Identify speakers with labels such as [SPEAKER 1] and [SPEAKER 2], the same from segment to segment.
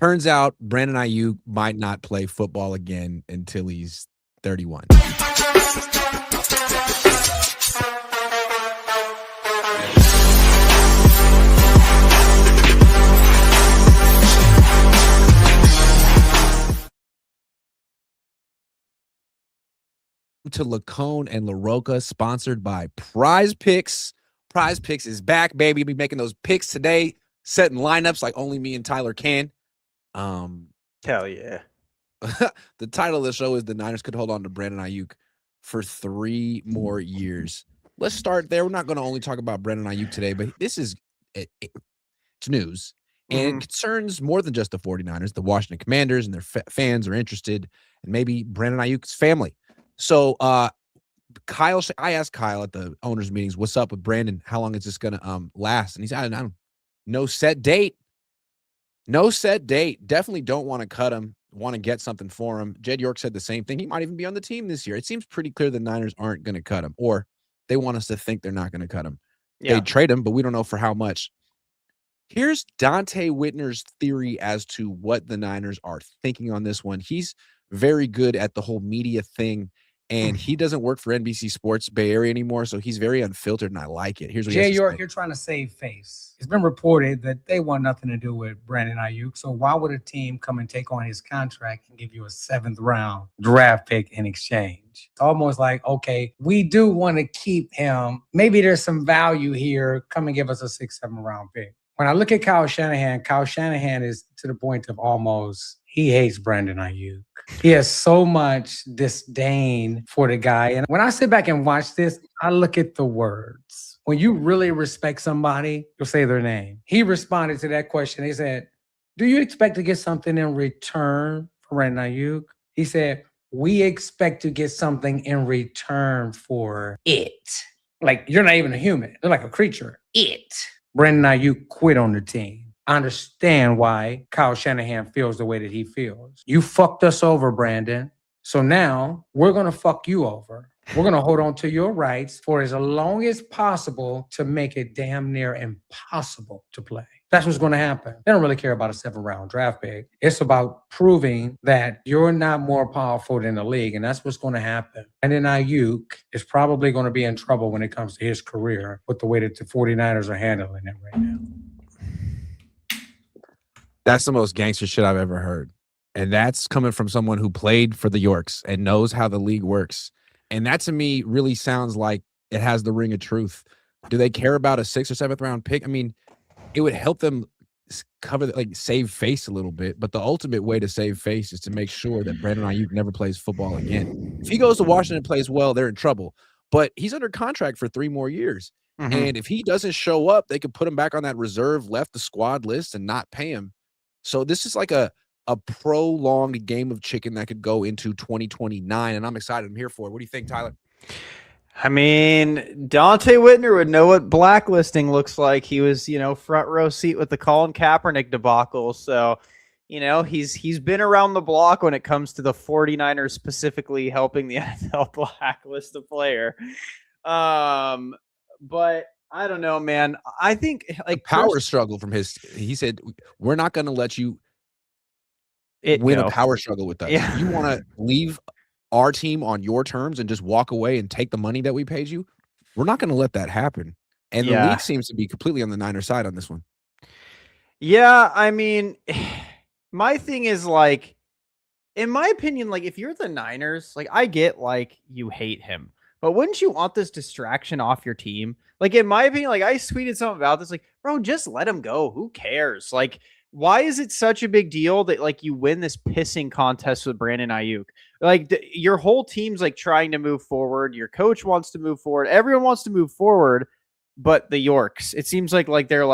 [SPEAKER 1] Turns out Brandon Aiyuk might not play football again until he's 31. To LaCohn and LaRocca, sponsored by Prize Picks. Prize Picks is back, baby. We'll be making those picks today, setting lineups like only me and Tyler can.
[SPEAKER 2] Hell yeah.
[SPEAKER 1] The title of the show is The Niners Could Hold On to Brandon Aiyuk for 3 more years. Let's start there. We're not going to only talk about Brandon Aiyuk today, but this is it's news. And it concerns more than just the 49ers. The Washington Commanders and their fans are interested, and maybe Brandon Ayuk's family. So Kyle, I asked Kyle at the owners' meetings, what's up with Brandon? How long is this going to last? And he said, I don't, no set date. No set date. Definitely don't want to cut him. Want to get something for him. Jed York said the same thing. He might even be on the team this year. It seems pretty clear the Niners aren't going to cut him, or they want us to think they're not going to cut him. Yeah. They trade him, but we don't know for how much. Here's Dante Whitner's theory as to what the Niners are thinking on this one. He's very good at the whole media thing. And he doesn't work for NBC Sports Bay Area anymore, so he's very unfiltered, and I like it. Here's what
[SPEAKER 3] Jay York, you're trying to save face. It's been reported that they want nothing to do with Brandon Aiyuk, so why would a team come and take on his contract and give you a 7th-round draft pick in exchange? It's almost like, okay, we do want to keep him. Maybe there's some value here. Come and give us a 6th, 7th-round pick. When I look at Kyle Shanahan is to the point of almost, he hates Brandon Aiyuk. He has so much disdain for the guy. And when I sit back and watch this, I look at the words. When you really respect somebody, you'll say their name. He responded to that question. He said, do you expect to get something in return for Brandon Aiyuk? He said, we expect to get something in return for it. Like, you're not even a human. You're like a creature. It. Brandon Aiyuk quit on the team. I understand why Kyle Shanahan feels the way that he feels. You fucked us over, Brandon. So now we're going to fuck you over. We're going to hold on to your rights for as long as possible to make it damn near impossible to play. That's what's going to happen. They don't really care about a 7th-round draft pick. It's about proving that you're not more powerful than the league, and that's what's going to happen. And then Aiyuk is probably going to be in trouble when it comes to his career with the way that the 49ers are handling it right now.
[SPEAKER 1] That's the most gangster shit I've ever heard. And that's coming from someone who played for the Yorks and knows how the league works. And that to me really sounds like it has the ring of truth. Do they care about a 6th or 7th round pick? I mean, it would help them save face a little bit. But the ultimate way to save face is to make sure that Brandon Aiyuk never plays football again. If he goes to Washington and plays well, they're in trouble. But he's under contract for 3 more years. And if he doesn't show up, they could put him back on that reserve, left the squad list, and not pay him. So this is like a prolonged game of chicken that could go into 2029, and I'm excited. I'm here for it. What do you think, Tyler?
[SPEAKER 2] I mean, Dante Whitner would know what blacklisting looks like. He was, front row seat with the Colin Kaepernick debacle. So, he's been around the block when it comes to the 49ers specifically helping the NFL blacklist a player. But I don't know, man. I think
[SPEAKER 1] power struggle from he said, we're not going to let you win a power struggle with us. Yeah. You want to leave our team on your terms and just walk away and take the money that we paid you? We're not going to let that happen. And the league seems to be completely on the Niners side on this one.
[SPEAKER 2] Yeah, I mean, my thing is in my opinion, if you're the Niners, I get you hate him. But wouldn't you want this distraction off your team? In my opinion, I tweeted something about this, bro, just let him go. Who cares? Why is it such a big deal that, you win this pissing contest with Brandon Aiyuk? Your whole team's, trying to move forward. Your coach wants to move forward. Everyone wants to move forward, but the Yorks, it seems like they're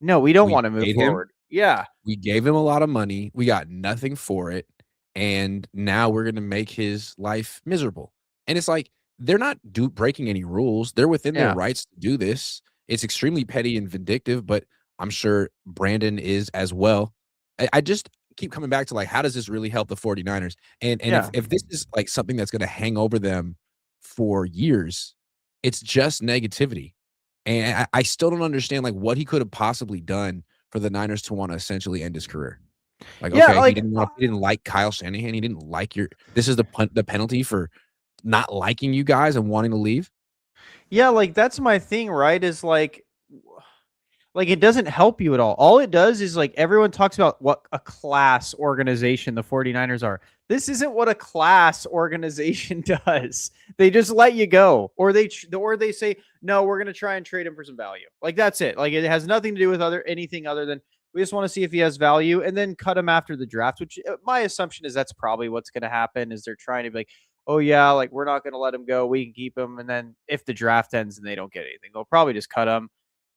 [SPEAKER 2] no, we don't want to move forward. Yeah.
[SPEAKER 1] We gave him a lot of money. We got nothing for it. And now we're going to make his life miserable. And it's they're not breaking any rules. They're within their rights to do this. It's extremely petty and vindictive, but I'm sure Brandon is as well. I just keep coming back to how does this really help the 49ers? And if this is something that's going to hang over them for years, it's just negativity. And I still don't understand what he could have possibly done for the Niners to want to essentially end his career. Like,
[SPEAKER 2] Yeah,
[SPEAKER 1] okay,
[SPEAKER 2] like
[SPEAKER 1] he didn't like Kyle Shanahan. He didn't like this is the penalty for not liking you guys and wanting to leave.
[SPEAKER 2] yeah, like that's my thing, right? Is like it doesn't help you at all. All it does is like everyone talks about what a class organization the 49ers are. This isn't what a class organization does. They just let you go, or they say no, we're going to try and trade him for some value. Like that's it. Like it has nothing to do with anything other than we just want to see if he has value and then cut him after the draft, which my assumption is that's probably what's going to happen is they're trying to be like, oh yeah, like we're not going to let him go. We can keep him. And then if the draft ends and they don't get anything, they'll probably just cut him.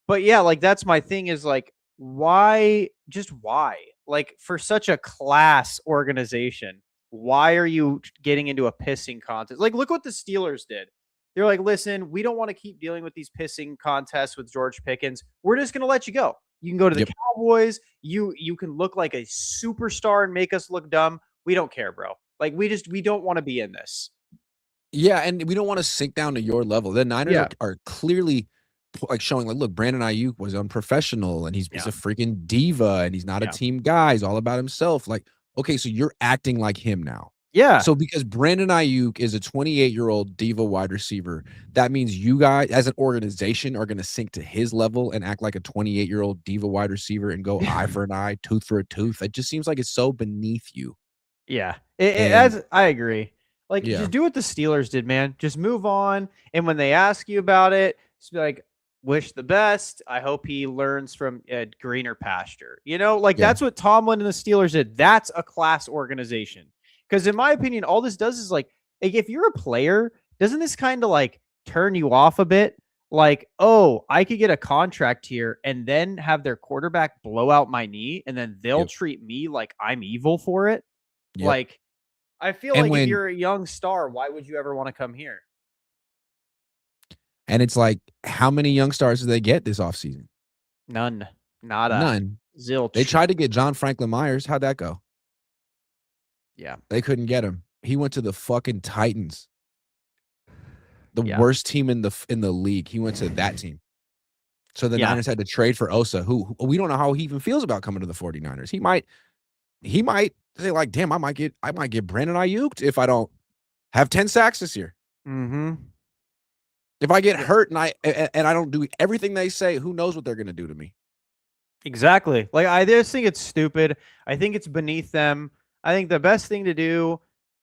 [SPEAKER 2] But yeah, like that's my thing is like, why? Just why? Like for such a class organization, why are you getting into a pissing contest? Like, look what the Steelers did. They're like, listen, we don't want to keep dealing with these pissing contests with George Pickens. We're just going to let you go. You can go to the Cowboys. You can look like a superstar and make us look dumb. We don't care, bro. Like we don't want to be in this.
[SPEAKER 1] Yeah, and we don't want to sink down to your level. The Niners are clearly like showing like, look, Brandon Aiyuk was unprofessional and he's a freaking diva and he's not a team guy. He's all about himself. Like, okay, so you're acting like him now.
[SPEAKER 2] Yeah.
[SPEAKER 1] So because Brandon Aiyuk is a 28-year-old diva wide receiver, that means you guys as an organization are going to sink to his level and act like a 28-year-old diva wide receiver and go eye for an eye, tooth for a tooth. It just seems like it's so beneath you.
[SPEAKER 2] Yeah. I agree. Like, just do what the Steelers did, man. Just move on. And when they ask you about it, just be like, wish the best. I hope he learns from a greener pasture. You know, like that's what Tomlin and the Steelers did. That's a class organization. Because in my opinion, all this does is like if you're a player, doesn't this kind of like turn you off a bit? Like, oh, I could get a contract here and then have their quarterback blow out my knee and then they'll treat me like I'm evil for it. Like, I feel like if you're a young star, why would you ever want to come here?
[SPEAKER 1] And it's like, how many young stars did they get this offseason?
[SPEAKER 2] None. Nada.
[SPEAKER 1] None.
[SPEAKER 2] Zilch.
[SPEAKER 1] They tried to get John Franklin Myers. How'd that go?
[SPEAKER 2] Yeah.
[SPEAKER 1] They couldn't get him. He went to the fucking Titans. The worst team in the league. He went to that team. So the Niners had to trade for Osa, who we don't know how he even feels about coming to the 49ers. He might say like, damn, I might get Brandon Aiyuk if I don't have 10 sacks this year.
[SPEAKER 2] Mm-hmm.
[SPEAKER 1] If I get hurt and I don't do everything they say, who knows what they're going to do to me?
[SPEAKER 2] Exactly. Like I just think it's stupid. I think it's beneath them. I think the best thing to do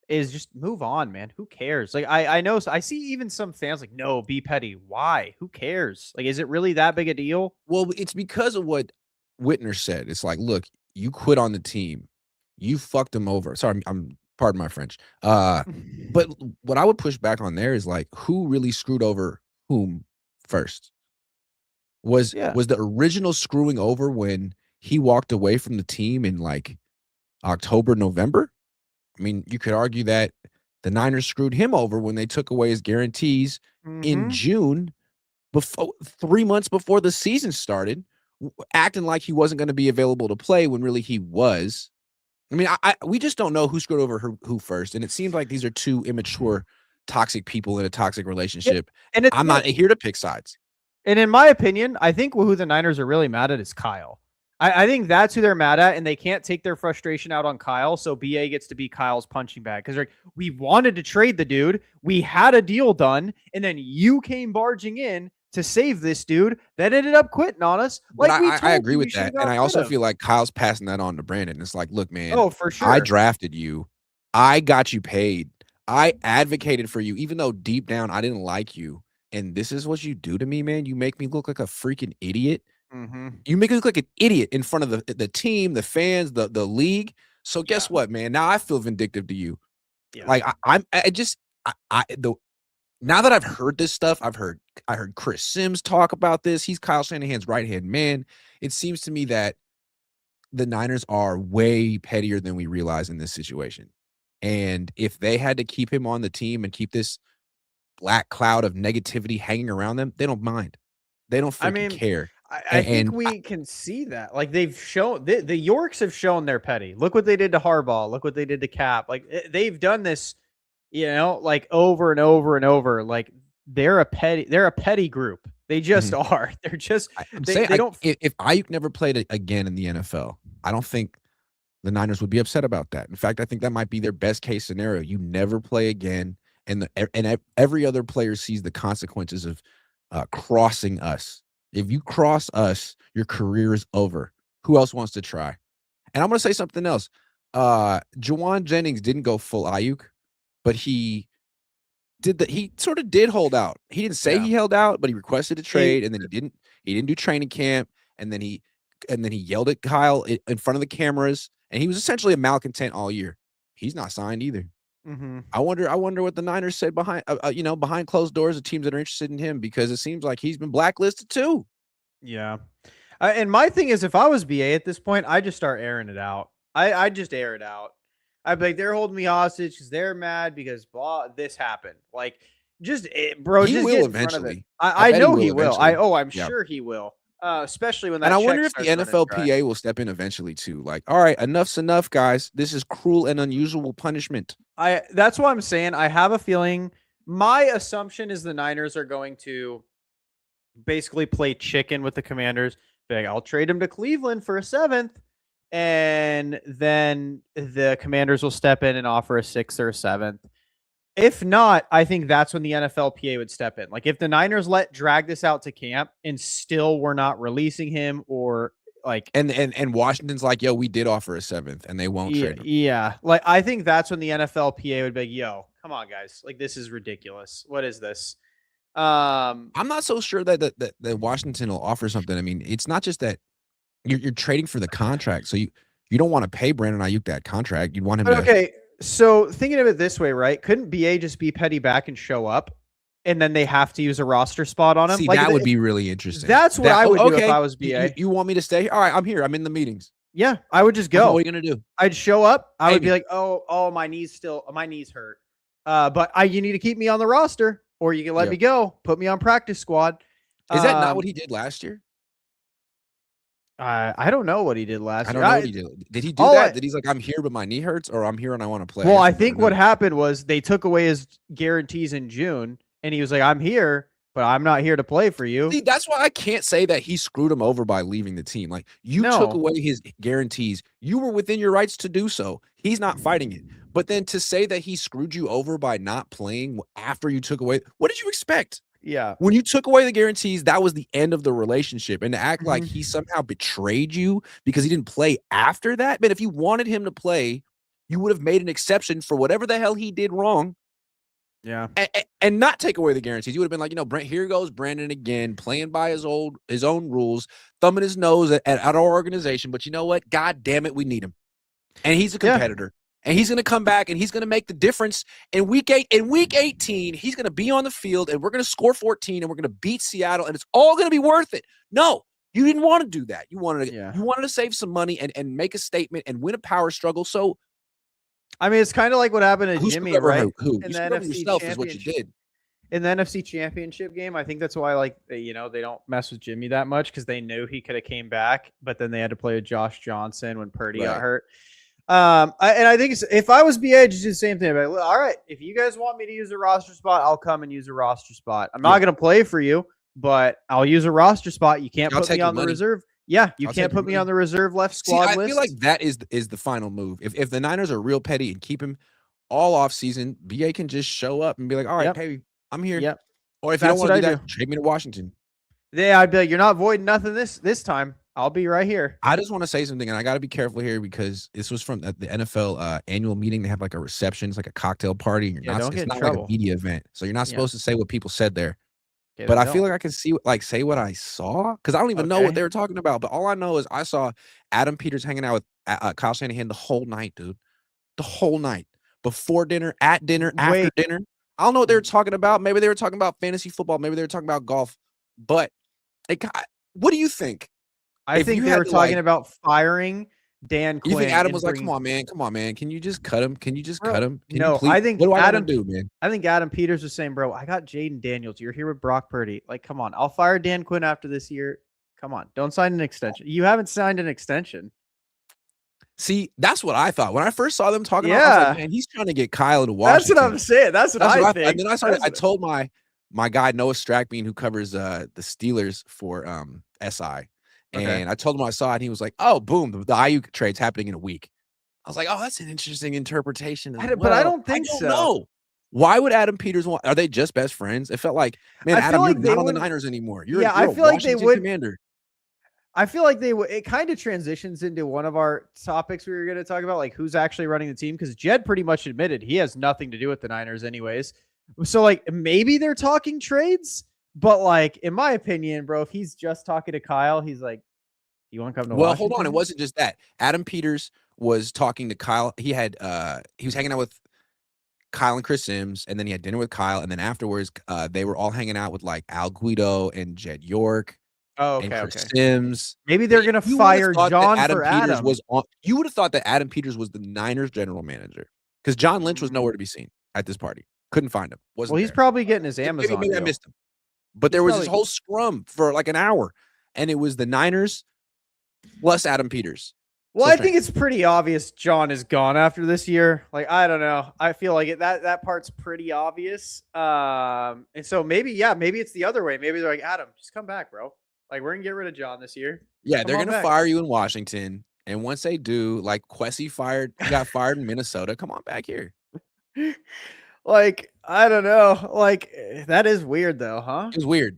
[SPEAKER 2] is just move on, man. Who cares? Like I know I see even some fans like, no, be petty. Why? Who cares? Like, is it really that big a deal?
[SPEAKER 1] Well, it's because of what Whitner said. It's like, look, you quit on the team. You fucked them over. Sorry, I'm pardon my French. But what I would push back on there is like, who really screwed over whom first? Was the original screwing over when he walked away from the team in like October, November? I mean, you could argue that the Niners screwed him over when they took away his guarantees in June, 3 months before the season started, acting like he wasn't going to be available to play when really he was. I mean, we just don't know who screwed over who first, and it seems like these are two immature, toxic people in a toxic relationship. And I'm not here to pick sides.
[SPEAKER 2] And in my opinion, I think who the Niners are really mad at is Kyle. I think that's who they're mad at, and they can't take their frustration out on Kyle, so BA gets to be Kyle's punching bag. Because like, we wanted to trade the dude, we had a deal done, and then you came barging in to save this dude that ended up quitting on us. Like
[SPEAKER 1] I agree with that, and I also feel like Kyle's passing that on to Brandon. It's like, look, man,
[SPEAKER 2] oh, for sure,
[SPEAKER 1] I drafted you, I got you paid, I advocated for you, even though deep down I didn't like you, and this is what you do to me, man. You make me look like a freaking idiot.
[SPEAKER 2] Mm-hmm.
[SPEAKER 1] You make me look like an idiot in front of the team, the fans, the league. So guess what, man? Now I feel vindictive to you. Yeah. Like now that I've heard this stuff, I heard Chris Sims talk about this. He's Kyle Shanahan's right-hand man. It seems to me that the Niners are way pettier than we realize in this situation. And if they had to keep him on the team and keep this black cloud of negativity hanging around them, they don't mind. They don't care.
[SPEAKER 2] I think we can see that. Like they've shown the Yorks have shown they're petty. Look what they did to Harbaugh. Look what they did to Cap. Like they've done this, you know, like over and over and over. Like they're a petty group. They just are. They're just they don't.
[SPEAKER 1] If Aiyuk never played again in the NFL, I don't think the Niners would be upset about that. In fact, I think that might be their best case scenario. You never play again, and every other player sees the consequences of crossing us. If you cross us, your career is over. Who else wants to try? And I'm going to say something else. Juwan Jennings didn't go full Aiyuk, but he sort of did hold out. He didn't say he held out, but he requested a trade, and then he didn't do training camp, and then he yelled at Kyle in front of the cameras, and he was essentially a malcontent all year. He's not signed either.
[SPEAKER 2] Mm-hmm.
[SPEAKER 1] I wonder what the Niners said behind closed doors of teams that are interested in him, because it seems like he's been blacklisted too.
[SPEAKER 2] Yeah. And my thing is, if I was BA at this point, I just start airing it out. I just air it out. I'd be like, they're holding me hostage because they're mad because this happened. Like, bro,
[SPEAKER 1] He
[SPEAKER 2] just
[SPEAKER 1] will
[SPEAKER 2] get in front of
[SPEAKER 1] eventually.
[SPEAKER 2] it. I know he will.
[SPEAKER 1] eventually.
[SPEAKER 2] I'm sure he will. Especially when that.
[SPEAKER 1] And I
[SPEAKER 2] check
[SPEAKER 1] wonder if the
[SPEAKER 2] starts running dry.
[SPEAKER 1] NFLPA will step in eventually too. Like, all right, enough's enough, guys. This is cruel and unusual punishment.
[SPEAKER 2] That's what I'm saying. I have a feeling. My assumption is the Niners are going to basically play chicken with the Commanders. Be like, I'll trade him to Cleveland for a 7th. And then the Commanders will step in and offer a 6th or a 7th. If not, I think that's when the NFLPA would step in. Like, if the Niners drag this out to camp and still we're not releasing him, or like,
[SPEAKER 1] and Washington's like, yo, we did offer a 7th, and they won't trade him.
[SPEAKER 2] Yeah, like, I think that's when the NFLPA would be like, yo, come on, guys, like, this is ridiculous. What is this?
[SPEAKER 1] I'm not so sure that Washington will offer something. I mean, it's not just that you're trading for the contract, so you don't want to pay Brandon Aiyuk that contract. You want him to.
[SPEAKER 2] Okay, so thinking of it this way, right? Couldn't BA just be petty back and show up, and then they have to use a roster spot on him?
[SPEAKER 1] See,
[SPEAKER 2] like,
[SPEAKER 1] that would be really interesting.
[SPEAKER 2] That's what I would do if I was BA.
[SPEAKER 1] You want me to stay here? All right, I'm here. I'm in the meetings.
[SPEAKER 2] Yeah, I would just go.
[SPEAKER 1] What are you gonna do?
[SPEAKER 2] I'd show up. I would
[SPEAKER 1] Maybe.
[SPEAKER 2] be like, oh, my knees hurt. But you need to keep me on the roster, or you can let me go. Put me on practice squad.
[SPEAKER 1] Is that not what he did last year?
[SPEAKER 2] I don't know what he did last year.
[SPEAKER 1] I don't know what he did. Did he do that? Did he's like, I'm here, but my knee hurts, or I'm here and I want to play?
[SPEAKER 2] Well, I think what happened was they took away his guarantees in June, and he was like, I'm here, but I'm not here to play for you.
[SPEAKER 1] See, that's why I can't say that he screwed him over by leaving the team. Like, you took away his guarantees. You were within your rights to do so. He's not fighting it. But then to say that he screwed you over by not playing after you took away, what did you expect?
[SPEAKER 2] Yeah.
[SPEAKER 1] When you took away the guarantees, that was the end of the relationship. And to act like he somehow betrayed you because he didn't play after that. But if you wanted him to play, you would have made an exception for whatever the hell he did wrong.
[SPEAKER 2] Yeah.
[SPEAKER 1] And not take away the guarantees. You would have been like, here goes Brandon again, playing by his own rules, thumbing his nose at our organization. But you know what? God damn it, we need him. And he's a competitor. And he's going to come back and he's going to make the difference in week 18. He's going to be on the field and we're going to score 14 and we're going to beat Seattle and it's all going to be worth it. No, you didn't want to do that. You wanted to save some money and make a statement and win a power struggle. So,
[SPEAKER 2] I mean, it's kind of like what happened to Jimmy, right?
[SPEAKER 1] Who?
[SPEAKER 2] In
[SPEAKER 1] You
[SPEAKER 2] the
[SPEAKER 1] screwed over
[SPEAKER 2] NFC
[SPEAKER 1] yourself is what you did.
[SPEAKER 2] In the NFC Championship game, I think that's why, they don't mess with Jimmy that much because they knew he could have came back, but then they had to play with Josh Johnson when Purdy got hurt. I think if I was BA, just do the same thing. I'd be like, all right, if you guys want me to use a roster spot, I'll come and use a roster spot. I'm not going to play for you, but I'll use a roster spot. You can't put me on the reserve. Yeah, you can't put me on the reserve left squad list.
[SPEAKER 1] I feel like that is the final move. If the Niners are real petty and keep him all off season, BA can just show up and be like, all right, hey, I'm here.
[SPEAKER 2] Yep.
[SPEAKER 1] Or if you don't want to do that, trade me to Washington.
[SPEAKER 2] Yeah, I'd be like, you're not voiding nothing this time. I'll be right here.
[SPEAKER 1] I just want to say something, and I got to be careful here because this was from the NFL annual meeting. They have like a reception, it's like a cocktail party. And it's not like a media event, so you're not supposed to say what people said there. Okay, but I feel like I can say what I saw because I don't even know what they were talking about. But all I know is I saw Adam Peters hanging out with Kyle Shanahan the whole night, dude. The whole night, before dinner, at dinner, after dinner. I don't know what they were talking about. Maybe they were talking about fantasy football. Maybe they were talking about golf. But what do you think?
[SPEAKER 2] I think they were talking about firing Dan Quinn.
[SPEAKER 1] You think Adam was like, come on, man. Can you just cut him? Cut him?
[SPEAKER 2] No, I think
[SPEAKER 1] what do Adam do, man?
[SPEAKER 2] I think Adam Peters was saying, bro, I got Jaden Daniels. You're here with Brock Purdy. Like, come on. I'll fire Dan Quinn after this year. Come on. Don't sign an extension. You haven't signed an extension.
[SPEAKER 1] See, that's what I thought. When I first saw them talking about it, I was like, man, he's trying to get Kyle to Washington.
[SPEAKER 2] That's what I'm saying. That's what I think.
[SPEAKER 1] And then I told my guy, Noah Strackbean, who covers the Steelers for SI. And I told him I saw it, and he was like, oh, boom, the Aiyuk trade's happening in a week. I was like, oh, that's an interesting interpretation as
[SPEAKER 2] But I
[SPEAKER 1] well.
[SPEAKER 2] don't think so.
[SPEAKER 1] know. Why would Adam Peters want? Are they just best friends? It felt like, man,
[SPEAKER 2] I feel
[SPEAKER 1] Adam,
[SPEAKER 2] like
[SPEAKER 1] you're
[SPEAKER 2] they
[SPEAKER 1] not on the
[SPEAKER 2] wouldn't-
[SPEAKER 1] Niners anymore.
[SPEAKER 2] Yeah,
[SPEAKER 1] You're
[SPEAKER 2] I
[SPEAKER 1] a
[SPEAKER 2] feel like they
[SPEAKER 1] Washington
[SPEAKER 2] would.
[SPEAKER 1] Commander.
[SPEAKER 2] I feel like they would. It kind of transitions into one of our topics we were going to talk about, like who's actually running the team, because Jed pretty much admitted he has nothing to do with the Niners, anyways. So like maybe they're talking trades, but like in my opinion, bro, if he's just talking to Kyle, he's like, "You want to come to
[SPEAKER 1] Well,
[SPEAKER 2] Washington?"
[SPEAKER 1] hold on. It wasn't just that. Adam Peters was talking to Kyle. He was hanging out with Kyle and Chris Sims, and then he had dinner with Kyle, and then afterwards, they were all hanging out with like Al Guido and Jed York
[SPEAKER 2] Oh,
[SPEAKER 1] and
[SPEAKER 2] okay,
[SPEAKER 1] Chris
[SPEAKER 2] okay.
[SPEAKER 1] Sims.
[SPEAKER 2] Maybe they're gonna
[SPEAKER 1] You would've
[SPEAKER 2] fire
[SPEAKER 1] thought that
[SPEAKER 2] John
[SPEAKER 1] Adam
[SPEAKER 2] for
[SPEAKER 1] Peters
[SPEAKER 2] Adam.
[SPEAKER 1] was on. You would have thought that Adam Peters was the Niners general manager because John Lynch was nowhere to be seen at this party. Couldn't find him. Wasn't
[SPEAKER 2] Well, he's
[SPEAKER 1] there.
[SPEAKER 2] probably getting his
[SPEAKER 1] Maybe-
[SPEAKER 2] Amazon.
[SPEAKER 1] Maybe I
[SPEAKER 2] deal.
[SPEAKER 1] missed him. But there
[SPEAKER 2] He's
[SPEAKER 1] was this
[SPEAKER 2] probably-
[SPEAKER 1] whole scrum for like an hour, and it was the Niners plus Adam Peters.
[SPEAKER 2] Well,
[SPEAKER 1] So
[SPEAKER 2] I think it's pretty obvious John is gone after this year. Like, I don't know. I feel like that part's pretty obvious. And so maybe it's the other way. Maybe they're like, Adam, just come back, bro. Like, we're gonna get rid of John this year.
[SPEAKER 1] Yeah,
[SPEAKER 2] Come
[SPEAKER 1] they're
[SPEAKER 2] on
[SPEAKER 1] gonna
[SPEAKER 2] back.
[SPEAKER 1] fire you in Washington, and once they do, like Kwesi got fired in Minnesota. Come on back here.
[SPEAKER 2] Like, I don't know. Like, that is weird though, huh?
[SPEAKER 1] It was weird.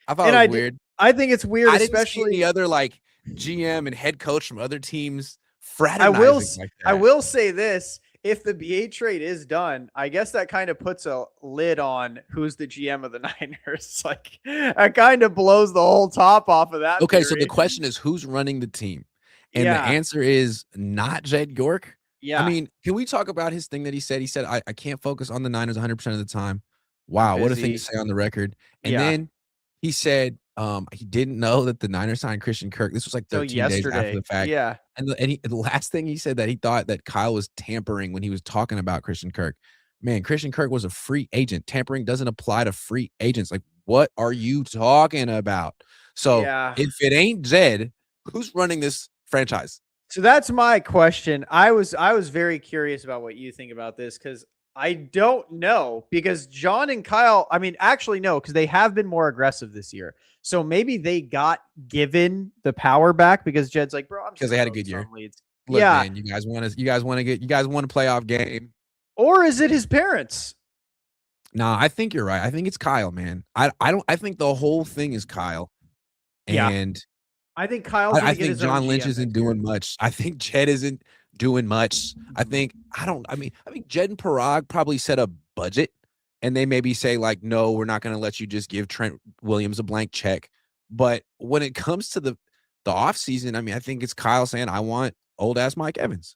[SPEAKER 1] I thought
[SPEAKER 2] And
[SPEAKER 1] it
[SPEAKER 2] I
[SPEAKER 1] was
[SPEAKER 2] did-
[SPEAKER 1] weird.
[SPEAKER 2] I think it's weird,
[SPEAKER 1] I didn't see
[SPEAKER 2] especially
[SPEAKER 1] the other like GM and head coach from other teams
[SPEAKER 2] I
[SPEAKER 1] fraternizing
[SPEAKER 2] will
[SPEAKER 1] like
[SPEAKER 2] I
[SPEAKER 1] that.
[SPEAKER 2] will say this. If the BA trade is done, I guess that kind of puts a lid on who's the GM of the Niners. Like, that kind of blows the whole top off of that.
[SPEAKER 1] Okay, so
[SPEAKER 2] theory.
[SPEAKER 1] the question is who's running the team? And
[SPEAKER 2] Yeah.
[SPEAKER 1] the answer is not Jed York.
[SPEAKER 2] Yeah.
[SPEAKER 1] I mean, can we talk about his thing that he said? He said, I can't focus on the Niners 100% of the time. Wow, what a thing to
[SPEAKER 2] Busy.
[SPEAKER 1] say on the record. And
[SPEAKER 2] Yeah.
[SPEAKER 1] then he said he didn't know that the Niners signed Christian Kirk. This was like
[SPEAKER 2] So
[SPEAKER 1] 13 days after
[SPEAKER 2] yesterday.
[SPEAKER 1] the fact.
[SPEAKER 2] Yeah.
[SPEAKER 1] And the last thing he said that he thought that Kyle was tampering when he was talking about Christian Kirk. Man, Christian Kirk was a free agent. Tampering doesn't apply to free agents. Like, what are you talking about? So
[SPEAKER 2] Yeah.
[SPEAKER 1] if it ain't Jed, who's running this franchise?
[SPEAKER 2] So that's my question. I was very curious about what you think about this, because I don't know, because John and Kyle, I mean, actually no, because they have been more aggressive this year. So maybe they got given the power back because Jed's like, bro, I'm
[SPEAKER 1] Because
[SPEAKER 2] just
[SPEAKER 1] they had a
[SPEAKER 2] focused
[SPEAKER 1] good year.
[SPEAKER 2] on leads.
[SPEAKER 1] Look,
[SPEAKER 2] Yeah.
[SPEAKER 1] man, you guys want a playoff game.
[SPEAKER 2] Or is it his parents?
[SPEAKER 1] Nah, I think you're right. I think it's Kyle, man. I think the whole thing is Kyle.
[SPEAKER 2] Yeah.
[SPEAKER 1] And
[SPEAKER 2] I think Kyle's
[SPEAKER 1] I
[SPEAKER 2] gonna get
[SPEAKER 1] think
[SPEAKER 2] his own
[SPEAKER 1] John Lynch
[SPEAKER 2] GM
[SPEAKER 1] isn't
[SPEAKER 2] next year.
[SPEAKER 1] doing much. I think Jed isn't doing much. I think Jed and Parag probably set a budget, and they maybe say like, no, we're not going to let you just give Trent Williams a blank check. But when it comes to the offseason, I mean, I think it's Kyle saying, I want old ass Mike Evans.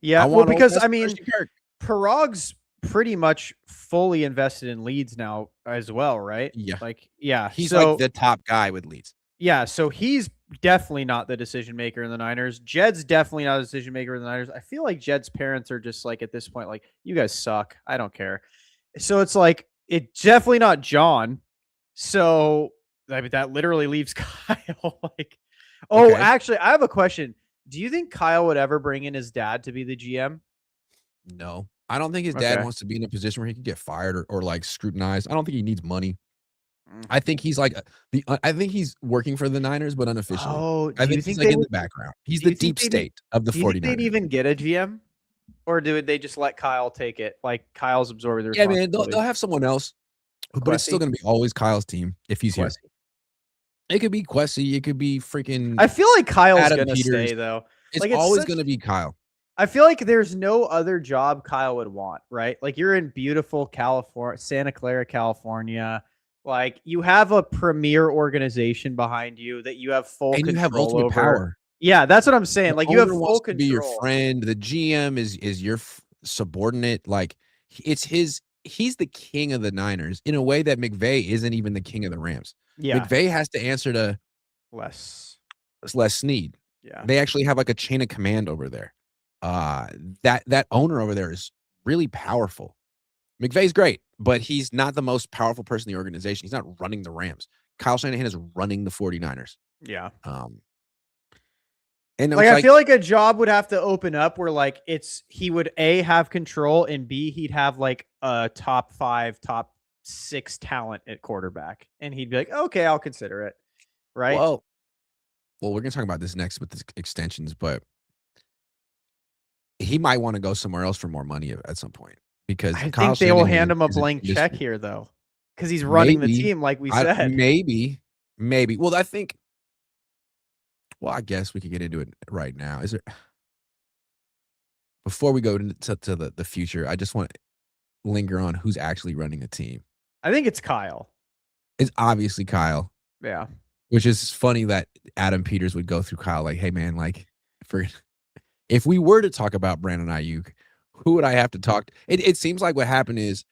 [SPEAKER 2] Yeah,
[SPEAKER 1] I
[SPEAKER 2] well,
[SPEAKER 1] want
[SPEAKER 2] because
[SPEAKER 1] old-ass
[SPEAKER 2] I mean,
[SPEAKER 1] Christian Kirk.
[SPEAKER 2] Parag's pretty much fully invested in Leeds now as well, right?
[SPEAKER 1] Yeah.
[SPEAKER 2] Like, yeah,
[SPEAKER 1] He's
[SPEAKER 2] so,
[SPEAKER 1] like the top guy with Leeds.
[SPEAKER 2] yeah, so he's definitely not the decision maker in the Niners. Jed's definitely not a decision maker in the Niners. I feel like Jed's parents are just like at this point, like, you guys suck. I don't care. So it's like, it's definitely not John. So I mean, that literally leaves Kyle. Like, oh,
[SPEAKER 1] Okay.
[SPEAKER 2] actually, I have a question. Do you think Kyle would ever bring in his dad to be the GM?
[SPEAKER 1] No, I don't think his dad
[SPEAKER 2] Okay.
[SPEAKER 1] wants to be in a position where he can get fired or like scrutinized. I don't think he needs money.
[SPEAKER 2] Mm.
[SPEAKER 1] I think he's like I think he's working for the Niners, but unofficially.
[SPEAKER 2] Oh,
[SPEAKER 1] I
[SPEAKER 2] do you
[SPEAKER 1] think he's
[SPEAKER 2] think
[SPEAKER 1] like
[SPEAKER 2] they
[SPEAKER 1] in
[SPEAKER 2] would,
[SPEAKER 1] the background. He's
[SPEAKER 2] do you
[SPEAKER 1] the
[SPEAKER 2] think
[SPEAKER 1] deep
[SPEAKER 2] they'd-
[SPEAKER 1] state of the
[SPEAKER 2] do you think they'd
[SPEAKER 1] 49ers.
[SPEAKER 2] even get a GM? Or would they just let Kyle take it? Like, Kyle's absorbing the
[SPEAKER 1] Yeah, man,
[SPEAKER 2] responsibility.
[SPEAKER 1] they'll have someone else, but it's still
[SPEAKER 2] Kwesi?
[SPEAKER 1] going to be always Kyle's team if he's here.
[SPEAKER 2] Kwesi.
[SPEAKER 1] It could be Kwesi, it could be freaking.
[SPEAKER 2] I feel like Kyle's
[SPEAKER 1] Adam
[SPEAKER 2] gonna
[SPEAKER 1] Peters.
[SPEAKER 2] stay though.
[SPEAKER 1] It's
[SPEAKER 2] like, it's
[SPEAKER 1] always
[SPEAKER 2] such-
[SPEAKER 1] going to be Kyle.
[SPEAKER 2] I feel like there's no other job Kyle would want, right? Like, you're in beautiful California, Santa Clara, California. Like, you have a premier organization behind you that you have full
[SPEAKER 1] And
[SPEAKER 2] control
[SPEAKER 1] you have ultimate
[SPEAKER 2] over.
[SPEAKER 1] power.
[SPEAKER 2] Yeah, that's what I'm saying.
[SPEAKER 1] The
[SPEAKER 2] Like, you have
[SPEAKER 1] owner
[SPEAKER 2] full
[SPEAKER 1] wants to be
[SPEAKER 2] control.
[SPEAKER 1] your friend. The GM is your subordinate. Like, it's his. He's the king of the Niners in a way that McVay isn't even the king of the Rams.
[SPEAKER 2] Yeah,
[SPEAKER 1] McVay has to answer to
[SPEAKER 2] less.
[SPEAKER 1] Les Snead.
[SPEAKER 2] Yeah,
[SPEAKER 1] They actually have like a chain of command over there. That owner over there is really powerful. McVay's great, but he's not the most powerful person in the organization. He's not running the Rams. Kyle Shanahan is running the 49ers.
[SPEAKER 2] yeah.
[SPEAKER 1] And
[SPEAKER 2] Like,
[SPEAKER 1] it's
[SPEAKER 2] I feel like a job would have to open up where like he would A, have control, and B, he'd have like a top 5, top 6 talent at quarterback, and he'd be like, okay, I'll consider it. Right?
[SPEAKER 1] well, we're gonna talk about this next with the extensions, but he might want to go somewhere else for more money at some point because
[SPEAKER 2] I
[SPEAKER 1] Kyle
[SPEAKER 2] think they will
[SPEAKER 1] Shanahan
[SPEAKER 2] hand him a
[SPEAKER 1] is an
[SPEAKER 2] blank check
[SPEAKER 1] industry-
[SPEAKER 2] here, though, because he's running the team, like we said.
[SPEAKER 1] Maybe. Well, I think. Well, I guess we could get into it right now. Is there? Before we go to the future, I just want to linger on who's actually running the team.
[SPEAKER 2] I think it's Kyle.
[SPEAKER 1] It's obviously Kyle.
[SPEAKER 2] Yeah.
[SPEAKER 1] Which is funny that Adam Peters would go through Kyle like, hey, man, like, if we were to talk about Brandon Aiyuk, who would I have to talk to? It seems like what happened is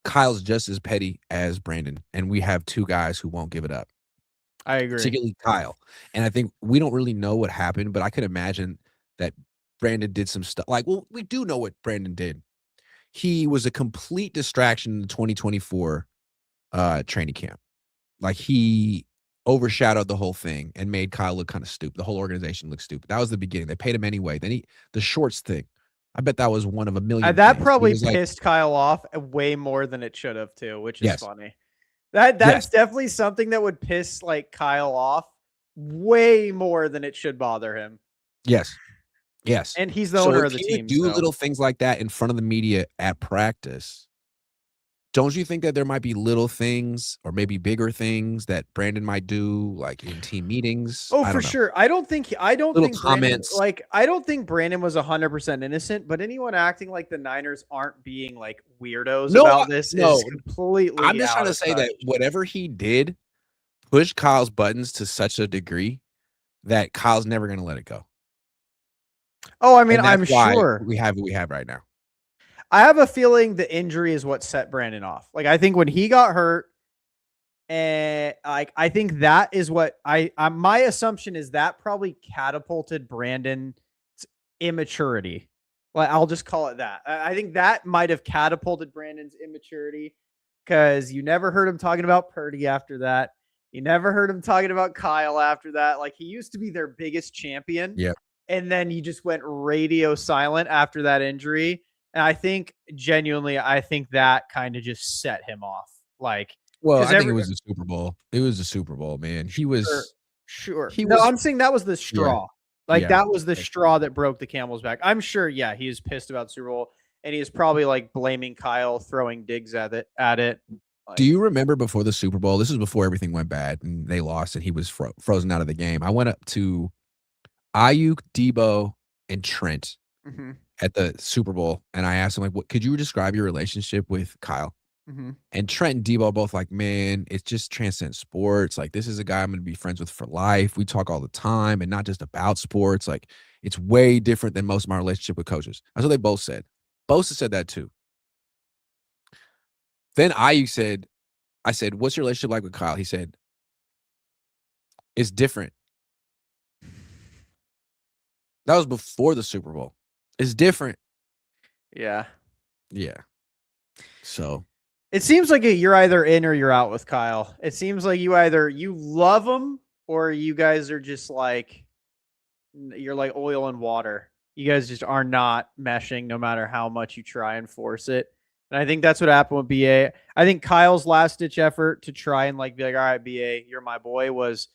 [SPEAKER 1] Kyle's just as petty as Brandon, and we have two guys who won't give it up.
[SPEAKER 2] I agree.
[SPEAKER 1] Particularly Kyle. And I think we don't really know what happened, but I could imagine that Brandon did some stuff. Like, well, we do know what Brandon did. He was a complete distraction in the 2024 training camp. Like, he overshadowed the whole thing and made Kyle look kind of stupid. The whole organization looked stupid. That was the beginning. They paid him anyway. Then the shorts thing. I bet that was one of a million.
[SPEAKER 2] That
[SPEAKER 1] things.
[SPEAKER 2] probably
[SPEAKER 1] He was
[SPEAKER 2] pissed Kyle off way more than it should have too, which is
[SPEAKER 1] Yes.
[SPEAKER 2] funny. That's definitely something that would piss like Kyle off way more than it should bother him.
[SPEAKER 1] Yes.
[SPEAKER 2] And he's the owner of the
[SPEAKER 1] if he
[SPEAKER 2] team.
[SPEAKER 1] would do little things like that in front of the media at practice, don't you think that there might be little things or maybe bigger things that Brandon might do, like in team meetings?
[SPEAKER 2] Oh, for sure. I don't think
[SPEAKER 1] little comments.
[SPEAKER 2] Brandon, I don't think Brandon was 100% innocent, but anyone acting like the Niners aren't being like weirdos about this is completely.
[SPEAKER 1] I'm just trying to say that whatever he did pushed Kyle's buttons to such a degree that Kyle's never going to let it go.
[SPEAKER 2] Oh, I mean, I'm sure
[SPEAKER 1] we have what we have right now.
[SPEAKER 2] I have a feeling the injury is what set Brandon off. Like, I think when he got hurt, and I think that is what my assumption is that probably catapulted Brandon's immaturity. Like, I'll just call it that. I think that might have catapulted Brandon's immaturity because you never heard him talking about Purdy after that. You never heard him talking about Kyle after that. Like, he used to be their biggest champion.
[SPEAKER 1] Yeah.
[SPEAKER 2] And then he just went radio silent after that injury. And I think genuinely, I think that kind of just set him off. Like,
[SPEAKER 1] well, I think it was the Super Bowl. It was the Super Bowl, man. He was
[SPEAKER 2] sure. I'm saying that was the straw. That was the straw that broke the camel's back. I'm sure. Yeah, he is pissed about Super Bowl, and he is probably like blaming Kyle, throwing digs at it. Like,
[SPEAKER 1] do you remember before the Super Bowl? This was before everything went bad and they lost, and he was frozen out of the game. I went up to Aiyuk, Debo, and Trent at the Super Bowl, and I asked him, like, "What could you describe your relationship with Kyle?" And Trent and Debo both like, "Man, it's just transcend sports. Like, this is a guy I'm going to be friends with for life. We talk all the time, and not just about sports. Like, it's way different than most of my relationship with coaches." That's what they both said. Bosa said that too. Then Aiyuk said, "I said, what's your relationship like with Kyle?" He said, "It's different." That was before the Super Bowl. It's different.
[SPEAKER 2] Yeah.
[SPEAKER 1] So
[SPEAKER 2] it seems like you're either in or you're out with Kyle. It seems like you love him or you guys are just like, you're like oil and water. You guys just are not meshing no matter how much you try and force it. And I think that's what happened with BA. I think Kyle's last ditch effort to try and like be like, all right, BA, you're my boy, was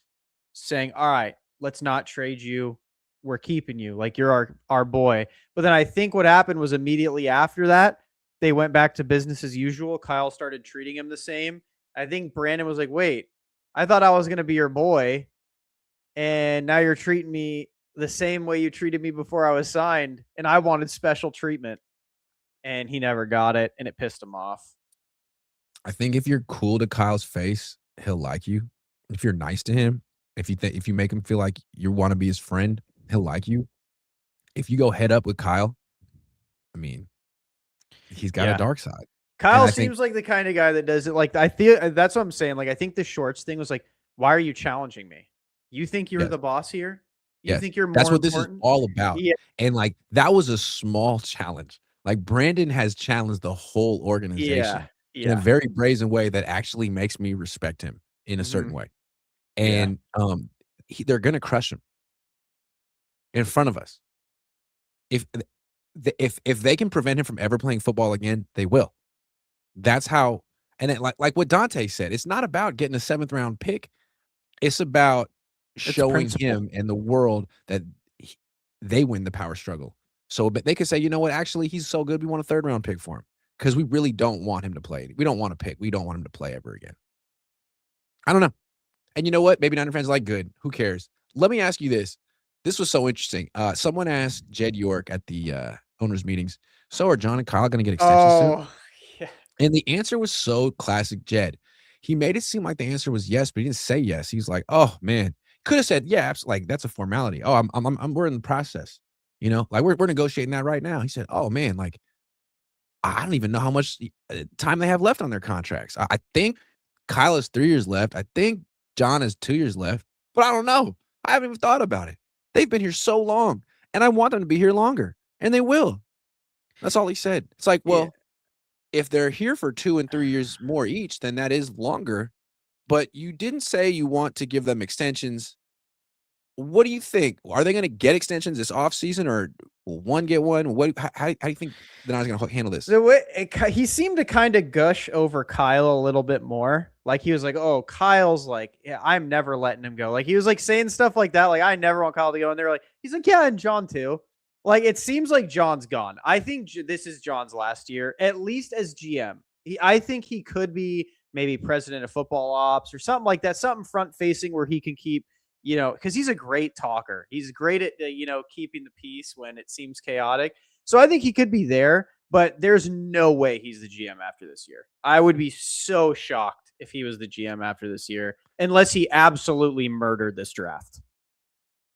[SPEAKER 2] saying, all right, let's not trade you. We're keeping you. Like, you're our boy. But then I think what happened was immediately after that, they went back to business as usual. Kyle started treating him the same. I think Brandon was like, wait, I thought I was going to be your boy. And now you're treating me the same way you treated me before I was signed. And I wanted special treatment. And he never got it. And it pissed him off.
[SPEAKER 1] I think if you're cool to Kyle's face, he'll like you. If you're nice to him, if you make him feel like you want to be his friend, he'll like you. If you go head up with Kyle, I mean, he's got a dark side.
[SPEAKER 2] Kyle seems like the kind of guy that does it. Like, I feel that's what I'm saying. Like, I think the shorts thing was like, why are you challenging me? You think you're the boss here? You think you're more
[SPEAKER 1] That's what
[SPEAKER 2] important?
[SPEAKER 1] This is all about. Yeah. And like, that was a small challenge. Like, Brandon has challenged the whole organization in a very brazen way that actually makes me respect him in a certain way. And they're going to crush him in front of us. If they can prevent him from ever playing football again, they will. That's how. And it, like what Dante said, it's not about getting a 7th round pick. It's about showing him and the world that they win the power struggle. So but they could say, you know what, actually, he's so good, we want a 3rd-round pick for him because we really don't want him to play. We don't want to pick. We don't want him to play ever again. I don't know. And you know what? Maybe Niner fans are like, good. Who cares? Let me ask you this. This was so interesting. Someone asked Jed York at the owners' meetings, so are John and Kyle going to get extensions soon?
[SPEAKER 2] Oh, yeah.
[SPEAKER 1] And the answer was so classic Jed. He made it seem like the answer was yes, but he didn't say yes. He's like, oh, man. Could have said, yeah, like that's a formality. Oh, we're in the process. You know, like we're negotiating that right now. He said, oh, man, like I don't even know how much time they have left on their contracts. I think Kyle has 3 years left. I think John has 2 years left, but I don't know. I haven't even thought about it. They've been here so long, and I want them to be here longer, and they will. That's all he said. It's like, well, if they're here for 2 and 3 years more each, then that is longer, but you didn't say you want to give them extensions. What do you think? Are they going to get extensions this offseason, or will one get one? How do you think the Niners are going to handle this?
[SPEAKER 2] The way he seemed to kind of gush over Kyle a little bit more. Like he was like, oh, Kyle's like, yeah, I'm never letting him go. Like he was like saying stuff like that. Like, I never want Kyle to go. And they're like, he's like, yeah, and John too. Like, it seems like John's gone. I think this is John's last year, at least as GM. I think he could be maybe president of football ops or something like that, something front facing where he can keep, you know, because he's a great talker. He's great at, you know, keeping the peace when it seems chaotic. So I think he could be there, but there's no way he's the GM after this year. I would be so shocked if he was the GM after this year, unless he absolutely murdered this draft.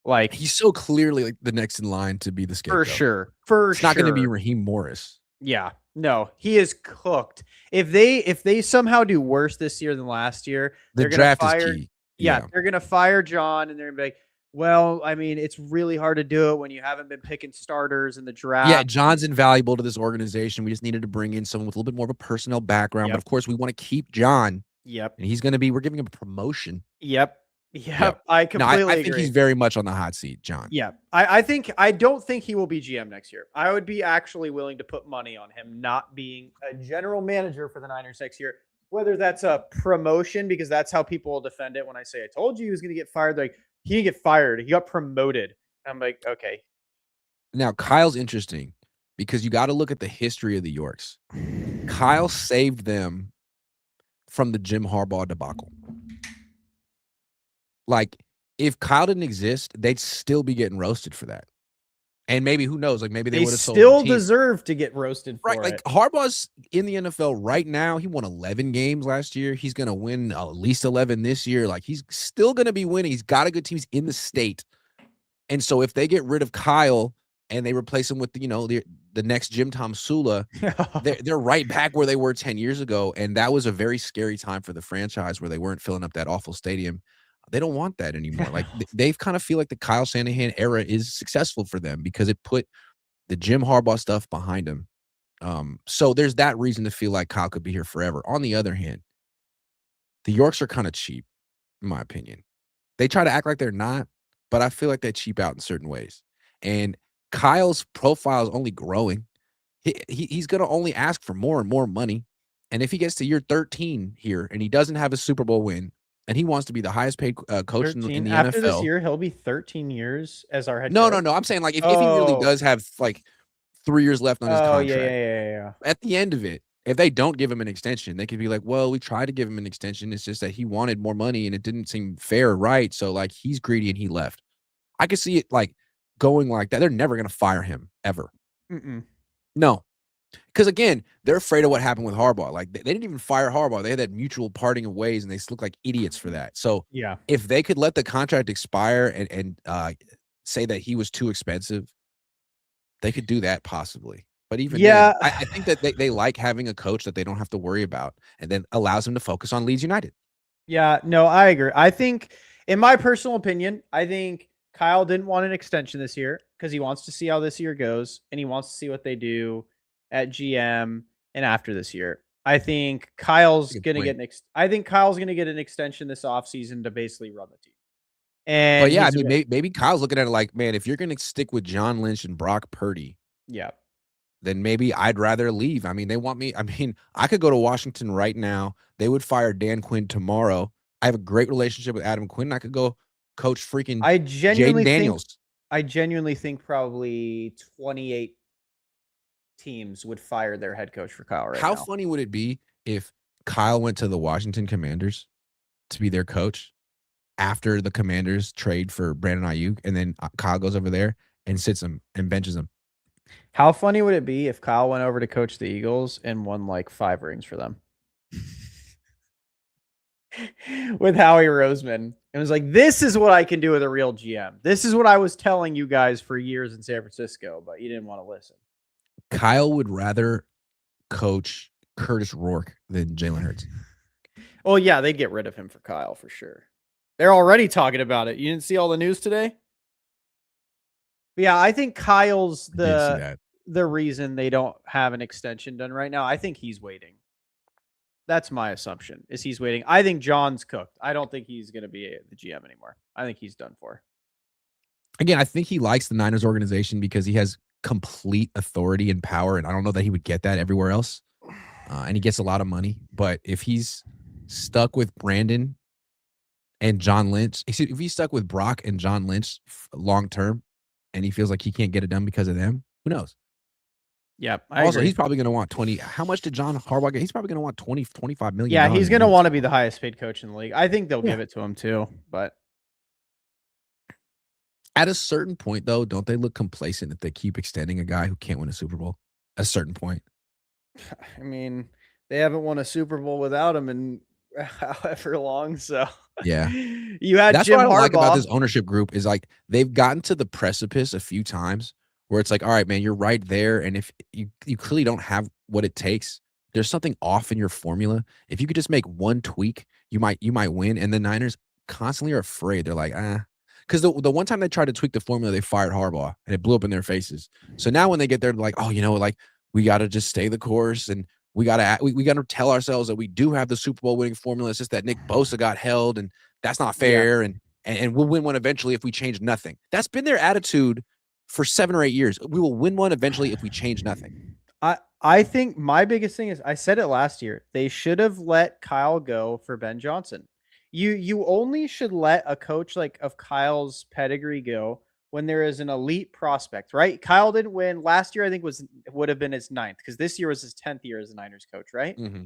[SPEAKER 2] Like,
[SPEAKER 1] he's so clearly like the next in line to be the scapegoat.
[SPEAKER 2] It's
[SPEAKER 1] not going to be Raheem Morris.
[SPEAKER 2] Yeah, no, he is cooked. If they somehow do worse this year than last year,
[SPEAKER 1] the draft is key.
[SPEAKER 2] Yeah, they're going to fire John, and they're going to be like, well, I mean, it's really hard to do it when you haven't been picking starters in the draft.
[SPEAKER 1] Yeah, John's invaluable to this organization. We just needed to bring in someone with a little bit more of a personnel background. But of course, we want to keep John.
[SPEAKER 2] Yep.
[SPEAKER 1] And he's going to be, we're giving him a promotion.
[SPEAKER 2] Yep. I completely agree.
[SPEAKER 1] I think he's very much on the hot seat, John.
[SPEAKER 2] Yeah. I don't think he will be GM next year. I would be actually willing to put money on him not being a general manager for the Niners next year. Whether that's a promotion, because that's how people will defend it when I say, I told you he was going to get fired. Like, he didn't get fired. He got promoted. I'm like, okay.
[SPEAKER 1] Now, Kyle's interesting because you got to look at the history of the Yorks. Kyle saved them from the Jim Harbaugh debacle. Like, if Kyle didn't exist, they'd still be getting roasted for that. And maybe, who knows, like maybe they would have
[SPEAKER 2] still deserve to get roasted for
[SPEAKER 1] it. Like, Harbaugh's in the NFL right now. He won 11 games last year. He's going to win at least 11 this year. Like, he's still going to be winning. He's got a good team. He's in the state. And so if they get rid of Kyle and they replace him with, you know, the next Jim Tom Sula, they're right back where they were 10 years ago. And that was a very scary time for the franchise where they weren't filling up that awful stadium. They don't want that anymore. Like, they kind of feel like the Kyle Shanahan era is successful for them because it put the Jim Harbaugh stuff behind him. So there's that reason to feel like Kyle could be here forever. On the other hand, the Yorks are kind of cheap, in my opinion. They try to act like they're not, but I feel like they cheap out in certain ways. And Kyle's profile is only growing. He's going to only ask for more and more money. And if he gets to year 13 here and he doesn't have a Super Bowl win, and he wants to be the highest paid coach in the NFL.
[SPEAKER 2] After this year, he'll be 13 years as our head
[SPEAKER 1] coach.
[SPEAKER 2] No.
[SPEAKER 1] I'm saying, like, if he really does have, like, 3 years left on his contract.
[SPEAKER 2] Yeah.
[SPEAKER 1] At the end of it, if they don't give him an extension, they could be like, well, we tried to give him an extension. It's just that he wanted more money, and it didn't seem fair or right. So, like, he's greedy, and he left. I could see it, like, going like that. They're never going to fire him, ever. No. Because, again, they're afraid of what happened with Harbaugh. Like, they didn't even fire Harbaugh. They had that mutual parting of ways, and they look like idiots for that. So, if they could let the contract expire and say that he was too expensive, they could do that possibly. But even then, I think that they like having a coach that they don't have to worry about and then allows them to focus on Leeds United.
[SPEAKER 2] Yeah, no, I agree. I think, in my personal opinion, I think Kyle didn't want an extension this year because he wants to see how this year goes, and he wants to see what they do at GM and after this year. I think Kyle's going to get an extension this offseason to basically run the team. And
[SPEAKER 1] but yeah, I mean, maybe Kyle's looking at it like, man, if you're going to stick with John Lynch and Brock Purdy, then maybe I'd rather leave. I mean, they want me. I mean, I could go to Washington right now. They would fire Dan Quinn tomorrow. I have a great relationship with Adam Quinn. I could go coach freaking Jaden Daniels.
[SPEAKER 2] I genuinely think probably 28 teams would fire their head coach for Kyle right
[SPEAKER 1] How
[SPEAKER 2] now.
[SPEAKER 1] funny would it be if Kyle went to the Washington Commanders to be their coach after the Commanders trade for Brandon Aiyuk, and then Kyle goes over there and sits him and benches him?
[SPEAKER 2] How funny would it be if Kyle went over to coach the Eagles and won like 5 rings for them? With Howie Roseman. It was like, this is what I can do with a real GM. This is what I was telling you guys for years in San Francisco, but you didn't want to listen.
[SPEAKER 1] Kyle would rather coach Curtis Rourke than Jalen Hurts.
[SPEAKER 2] Oh, yeah, they'd get rid of him for Kyle for sure. They're already talking about it. You didn't see all the news today? But yeah, I think Kyle's the reason they don't have an extension done right now. I think he's waiting. That's my assumption, is he's waiting. I think John's cooked. I don't think he's going to be the GM anymore. I think he's done for.
[SPEAKER 1] Again, I think he likes the Niners organization because he has complete authority and power, and I don't know that he would get that everywhere else. And he gets a lot of money. But if he's stuck with Brandon and John Lynch, if he's stuck with Brock and John Lynch long term, and he feels like he can't get it done because of them, who knows?
[SPEAKER 2] Yeah.
[SPEAKER 1] Also, he's probably going to want 20. How much did John Harbaugh get? He's probably going to want 20, 25 million.
[SPEAKER 2] Yeah, he's going to want to be the highest paid coach in the league. I think they'll give it to him too. But
[SPEAKER 1] at a certain point, though, don't they look complacent if they keep extending a guy who can't win a Super Bowl? At a certain point.
[SPEAKER 2] I mean, they haven't won a Super Bowl without him in however long. So
[SPEAKER 1] yeah,
[SPEAKER 2] you had
[SPEAKER 1] that's
[SPEAKER 2] Jim
[SPEAKER 1] what I
[SPEAKER 2] Harbaugh.
[SPEAKER 1] like about this ownership group is like they've gotten to the precipice a few times where it's like, all right, man, you're right there. And if you clearly don't have what it takes, there's something off in your formula. If you could just make one tweak, you might win. And the Niners constantly are afraid. They're like, because the one time they tried to tweak the formula, they fired Harbaugh and it blew up in their faces. So now when they get there, they're like, oh, like we got to just stay the course and we got to tell ourselves that we do have the Super Bowl winning formula. It's just that Nick Bosa got held and that's not fair. Yeah. And we'll win one eventually if we change nothing. That's been their attitude for 7 or 8 years. We will win one eventually if we change nothing.
[SPEAKER 2] I think my biggest thing is, I said it last year, they should have let Kyle go for Ben Johnson. You only should let a coach like of Kyle's pedigree go when there is an elite prospect, right? Kyle didn't win last year. I think would have been his 9th, because this year was his 10th year as a Niners coach, right?
[SPEAKER 1] Mm-hmm.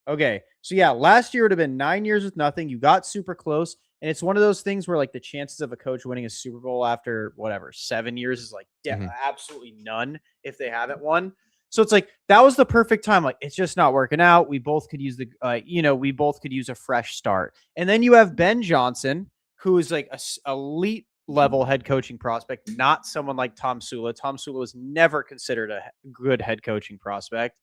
[SPEAKER 2] Okay, so yeah, last year would have been 9 years with nothing. You got super close. And it's one of those things where like the chances of a coach winning a Super Bowl after 7 years is like absolutely none if they haven't won. So it's like, that was the perfect time. Like, it's just not working out. We both could use we both could use a fresh start. And then you have Ben Johnson, who is like a elite level head coaching prospect, not someone like Tom Sula. Tom Sula was never considered a good head coaching prospect.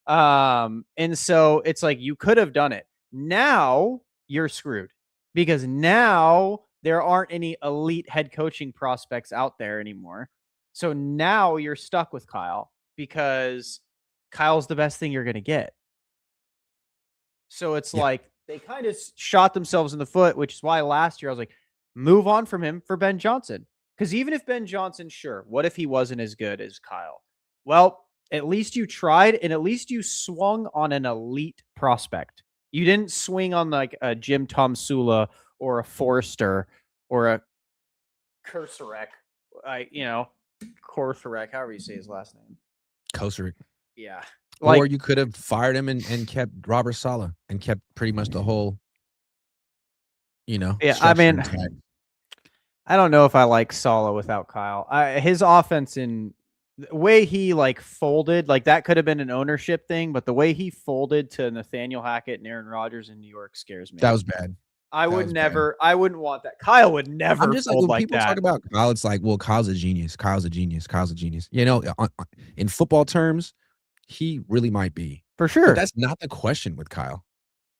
[SPEAKER 2] And so it's like, you could have done it. Now you're screwed, because now there aren't any elite head coaching prospects out there anymore. So now you're stuck with Kyle, because Kyle's the best thing you're going to get. So it's like they kind of shot themselves in the foot, which is why last year I was like, move on from him for Ben Johnson. Because even if Ben Johnson, sure, what if he wasn't as good as Kyle? Well, at least you tried, and at least you swung on an elite prospect. You didn't swing on like a Jim Tom Sula or a Forrester or a Kursorek, Korsorek, however you say his last name.
[SPEAKER 1] Kosaric.
[SPEAKER 2] Yeah.
[SPEAKER 1] Or you could have fired him and kept Robert Saleh and kept pretty much the whole,
[SPEAKER 2] Yeah, I mean, I don't know if I like Saleh without Kyle. His offense in the way he folded, that could have been an ownership thing, but the way he folded to Nathaniel Hackett and Aaron Rodgers in New York scares me.
[SPEAKER 1] That was bad.
[SPEAKER 2] I wouldn't want that. Kyle would never. I'm just fold
[SPEAKER 1] when people talk about Kyle, it's like, well, Kyle's a genius. Kyle's a genius. Kyle's a genius. In football terms, he really might be.
[SPEAKER 2] For sure.
[SPEAKER 1] But that's not the question with Kyle.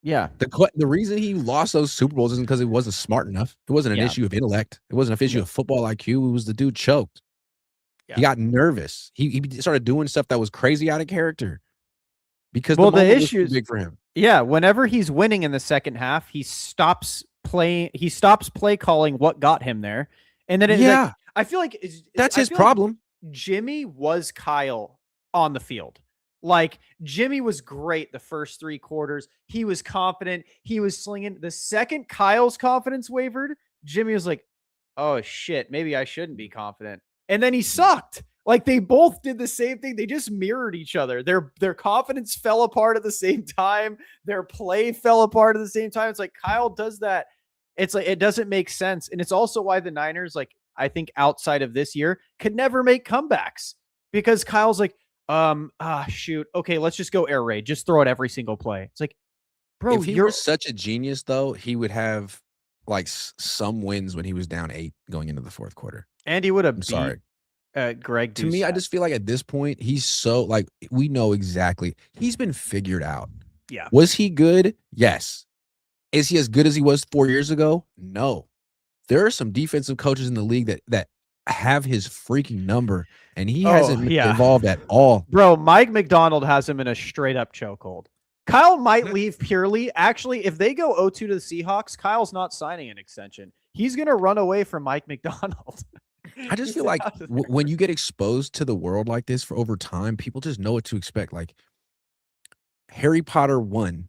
[SPEAKER 2] Yeah.
[SPEAKER 1] The reason he lost those Super Bowls isn't because he wasn't smart enough. It wasn't an issue of intellect. It wasn't an issue of football IQ. It was the dude choked. Yeah. He got nervous. He started doing stuff that was crazy out of character. Because the issue is big for him.
[SPEAKER 2] Yeah, whenever he's winning in the second half, he stops play calling what got him there. And then I feel like
[SPEAKER 1] that's his problem.
[SPEAKER 2] Like Jimmy was Kyle on the field. Jimmy was great the first 3 quarters. He was confident. He was slinging. The second Kyle's confidence wavered, Jimmy was like, oh shit, maybe I shouldn't be confident. And then he sucked. Like they both did the same thing. They just mirrored each other. Their confidence fell apart at the same time. Their play fell apart at the same time. It's like Kyle does that. It's like it doesn't make sense. And it's also why the Niners, like I think outside of this year, could never make comebacks because Kyle's like, shoot. Okay, let's just go air raid. Just throw it every single play. It's like, bro,
[SPEAKER 1] If he were such a genius, though, he would have like some wins when he was down 8 going into the fourth quarter.
[SPEAKER 2] and he would have
[SPEAKER 1] I'm sorry.
[SPEAKER 2] Greg.
[SPEAKER 1] To me, I just feel like at this point, he's so like we know exactly. He's been figured out.
[SPEAKER 2] Yeah.
[SPEAKER 1] Was he good? Yes. Is he as good as he was 4 years ago? No. There are some defensive coaches in the league that have his freaking number, and he hasn't evolved at all.
[SPEAKER 2] Bro, Mike McDonald has him in a straight up chokehold. Kyle might leave purely. Actually, if they go 0-2 to the Seahawks, Kyle's not signing an extension. He's going to run away from Mike McDonald.
[SPEAKER 1] I just feel like when you get exposed to the world like this for over time, people just know what to expect. Like Harry Potter 1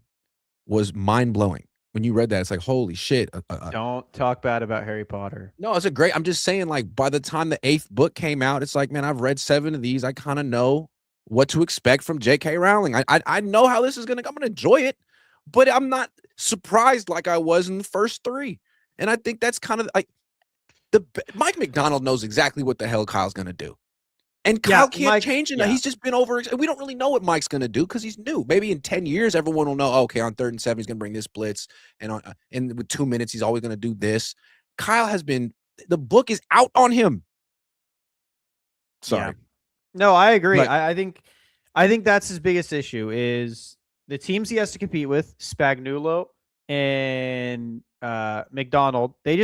[SPEAKER 1] was mind-blowing. When you read that, it's like, holy shit.
[SPEAKER 2] Don't talk bad about Harry Potter.
[SPEAKER 1] No, it's I'm just saying, like, by the time the 8th book came out, it's like, man, I've read 7 of these. I kind of know what to expect from J.K. Rowling. I know how this is going to, I'm going to enjoy it, but I'm not surprised like I was in the first 3. And I think that's kind of like Mike McDonald knows exactly what the hell Kyle's going to do. And Kyle can't change it. Yeah. He's just been over. We don't really know what Mike's going to do because he's new. Maybe in 10 years, everyone will know, okay, on 3rd and 7, he's going to bring this blitz. And with 2 minutes, he's always going to do this. Kyle has been, the book is out on him. Sorry.
[SPEAKER 2] Yeah. No, I agree.
[SPEAKER 1] But,
[SPEAKER 2] I think that's his biggest issue is the teams he has to compete with, Spagnuolo and McDonald. They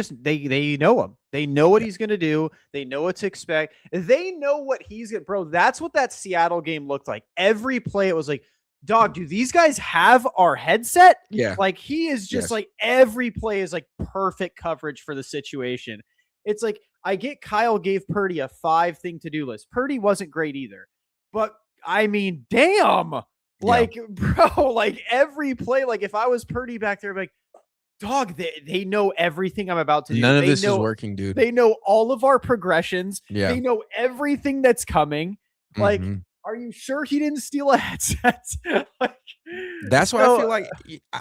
[SPEAKER 2] know him. They know what he's going to do. They know what to expect. They know what he's going to, bro. That's what that Seattle game looked like. Every play, it was like, dog, do these guys have our headset?
[SPEAKER 1] Yeah.
[SPEAKER 2] Like he is just like every play is like perfect coverage for the situation. It's like, I get Kyle gave Purdy a 5 thing to-do list. Purdy wasn't great either, but I mean, damn, like, bro, like every play, like if I was Purdy back there, I'd be like, dog, they know everything I'm about to do.
[SPEAKER 1] None of this is working, dude.
[SPEAKER 2] They know all of our progressions.
[SPEAKER 1] Yeah.
[SPEAKER 2] They know everything that's coming. Like, are you sure he didn't steal a headset? Like,
[SPEAKER 1] that's why I feel like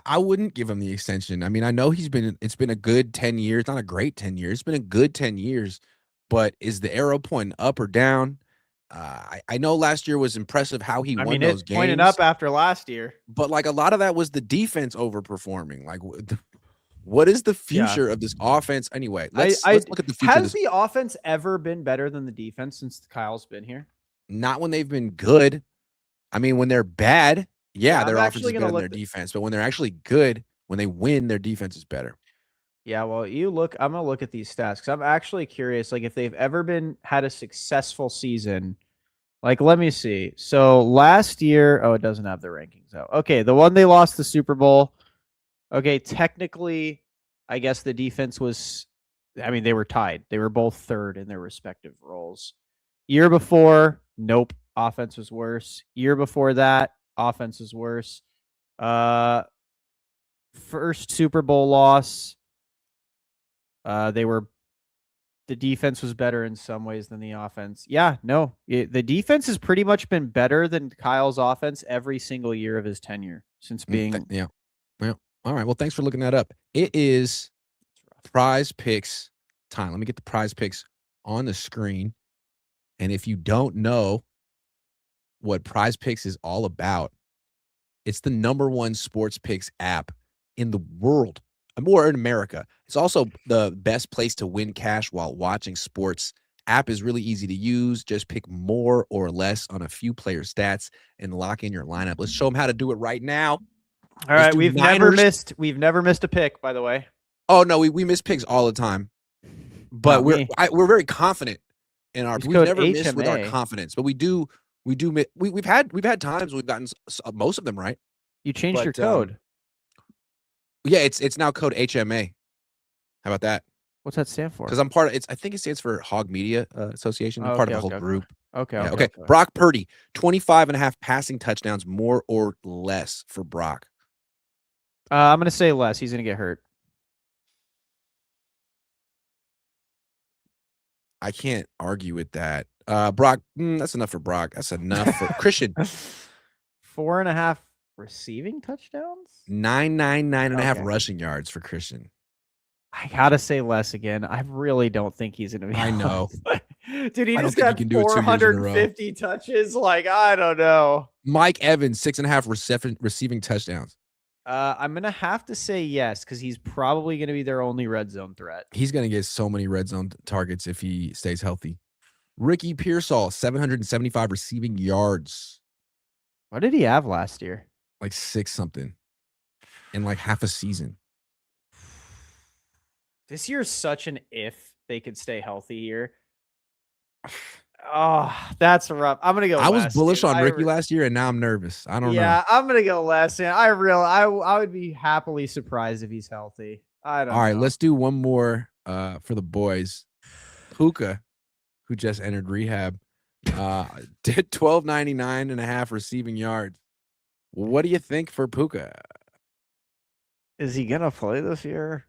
[SPEAKER 1] I wouldn't give him the extension. I mean, I know it's been a good 10 years, not a great 10 years. It's been a good 10 years, but is the arrow pointing up or down? I know last year was impressive how he won those games.
[SPEAKER 2] Pointed up after last year.
[SPEAKER 1] But like a lot of that was the defense overperforming. Like what is the future of this offense? Anyway, let's look at the future.
[SPEAKER 2] Has the offense ever been better than the defense since Kyle's been here?
[SPEAKER 1] Not when they've been good. I mean, when they're bad, their offense is better than their defense. But when they're actually good, when they win, their defense is better.
[SPEAKER 2] Yeah, well, I'm going to look at these stats because I'm actually curious, like if they've ever had a successful season. Like, let me see. So last year, it doesn't have the rankings out. Okay, the one they lost the Super Bowl. Okay, technically, I guess the defense was, they were tied. They were both 3rd in their respective roles. Year before, nope, offense was worse. Year before that, offense was worse. First Super Bowl loss, the defense was better in some ways than the offense. Yeah, no, the defense has pretty much been better than Kyle's offense every single year of his tenure since being.
[SPEAKER 1] Yeah. All right. Well, thanks for looking that up. It is Prize Picks time. Let me get the Prize Picks on the screen. And if you don't know what Prize Picks is all about, it's the #1 sports picks app in the world, or in America. It's also the best place to win cash while watching sports. App is really easy to use. Just pick more or less on a few player stats and lock in your lineup. Let's show them how to do it right now.
[SPEAKER 2] All right, we've never missed a pick, by the way.
[SPEAKER 1] Oh no, we miss picks all the time, but we're very confident in our. We've never missed with our confidence, but we do. We've had times we've gotten most of them right.
[SPEAKER 2] You changed your code.
[SPEAKER 1] Yeah, it's now code HMA. How about that?
[SPEAKER 2] What's that stand for?
[SPEAKER 1] Because I'm part of it. I think it stands for Hog Media Association. I'm part of the whole group.
[SPEAKER 2] Okay.
[SPEAKER 1] Brock Purdy, 25.5 passing touchdowns, more or less for Brock.
[SPEAKER 2] I'm going to say less. He's going to get hurt.
[SPEAKER 1] I can't argue with that. Brock, that's enough for Brock. That's enough for Christian.
[SPEAKER 2] 4.5 receiving touchdowns.
[SPEAKER 1] 9.5
[SPEAKER 2] Okay.
[SPEAKER 1] rushing yards for Christian.
[SPEAKER 2] I gotta say less again. I really don't think he's gonna be.
[SPEAKER 1] I know.
[SPEAKER 2] Dude, he
[SPEAKER 1] I don't
[SPEAKER 2] just
[SPEAKER 1] think he
[SPEAKER 2] got
[SPEAKER 1] can do it 2 years in a row.
[SPEAKER 2] 450 touches. Like, I don't know.
[SPEAKER 1] Mike Evans, 6.5 receiving touchdowns.
[SPEAKER 2] I'm gonna have to say yes, because he's probably gonna be their only red zone threat.
[SPEAKER 1] He's gonna get so many red zone targets if he stays healthy. Ricky Pearsall, 775 receiving yards.
[SPEAKER 2] What did he have last year?
[SPEAKER 1] Like 6 something in like half a season.
[SPEAKER 2] This year's such an if they could stay healthy here. Oh, that's rough. I'm gonna go.
[SPEAKER 1] I was
[SPEAKER 2] less,
[SPEAKER 1] bullish
[SPEAKER 2] dude.
[SPEAKER 1] on Ricky last year, and now I'm nervous. I don't know.
[SPEAKER 2] Yeah, I'm gonna go less. Man. I would be happily surprised if he's healthy. I don't.
[SPEAKER 1] All right,
[SPEAKER 2] know.
[SPEAKER 1] let's do one more for the boys. Puka, who just entered rehab, did 1299.5 receiving yards. What do you think for Puka?
[SPEAKER 2] Is he gonna play this year?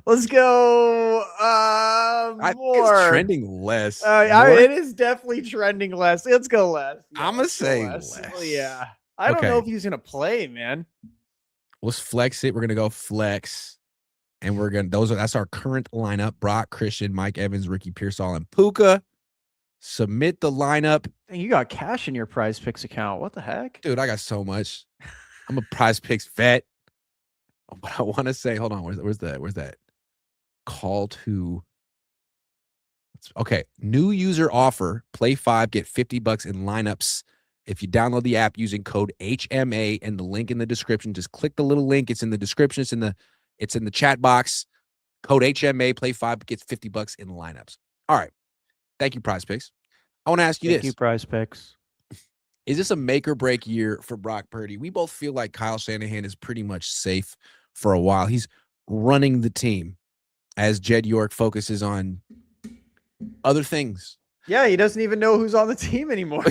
[SPEAKER 2] Let's go.
[SPEAKER 1] I think it's
[SPEAKER 2] More.
[SPEAKER 1] trending less.
[SPEAKER 2] It is definitely trending less. Let's go less. Yeah,
[SPEAKER 1] I'm gonna
[SPEAKER 2] let's go
[SPEAKER 1] say
[SPEAKER 2] less.
[SPEAKER 1] less.
[SPEAKER 2] Yeah, I don't know
[SPEAKER 1] Okay.
[SPEAKER 2] if he's gonna play, man.
[SPEAKER 1] Let's flex it. We're gonna go flex, and we're gonna that's our current lineup: Brock, Christian, Mike Evans, Ricky Pearsall, and Puka. Submit the lineup.
[SPEAKER 2] Dang, you got cash in your Prize Picks account. What the heck?
[SPEAKER 1] Dude, I got so much. I'm a Prize Picks vet. But I want to say, hold on, where's that? Call to. Okay, new user offer. Play 5, get $50 in lineups. If you download the app using code HMA and the link in the description, just click the little link. It's in the description. It's in the chat box. Code HMA. Play 5 gets $50 in lineups. All right. Thank you, Prize Picks. I want to ask you
[SPEAKER 2] Thank
[SPEAKER 1] this.
[SPEAKER 2] you, Prize Picks.
[SPEAKER 1] Is this a make or break year for Brock Purdy? We both feel like Kyle Shanahan is pretty much safe for a while. He's running the team as Jed York focuses on other things.
[SPEAKER 2] Yeah, he doesn't even know who's on the team anymore.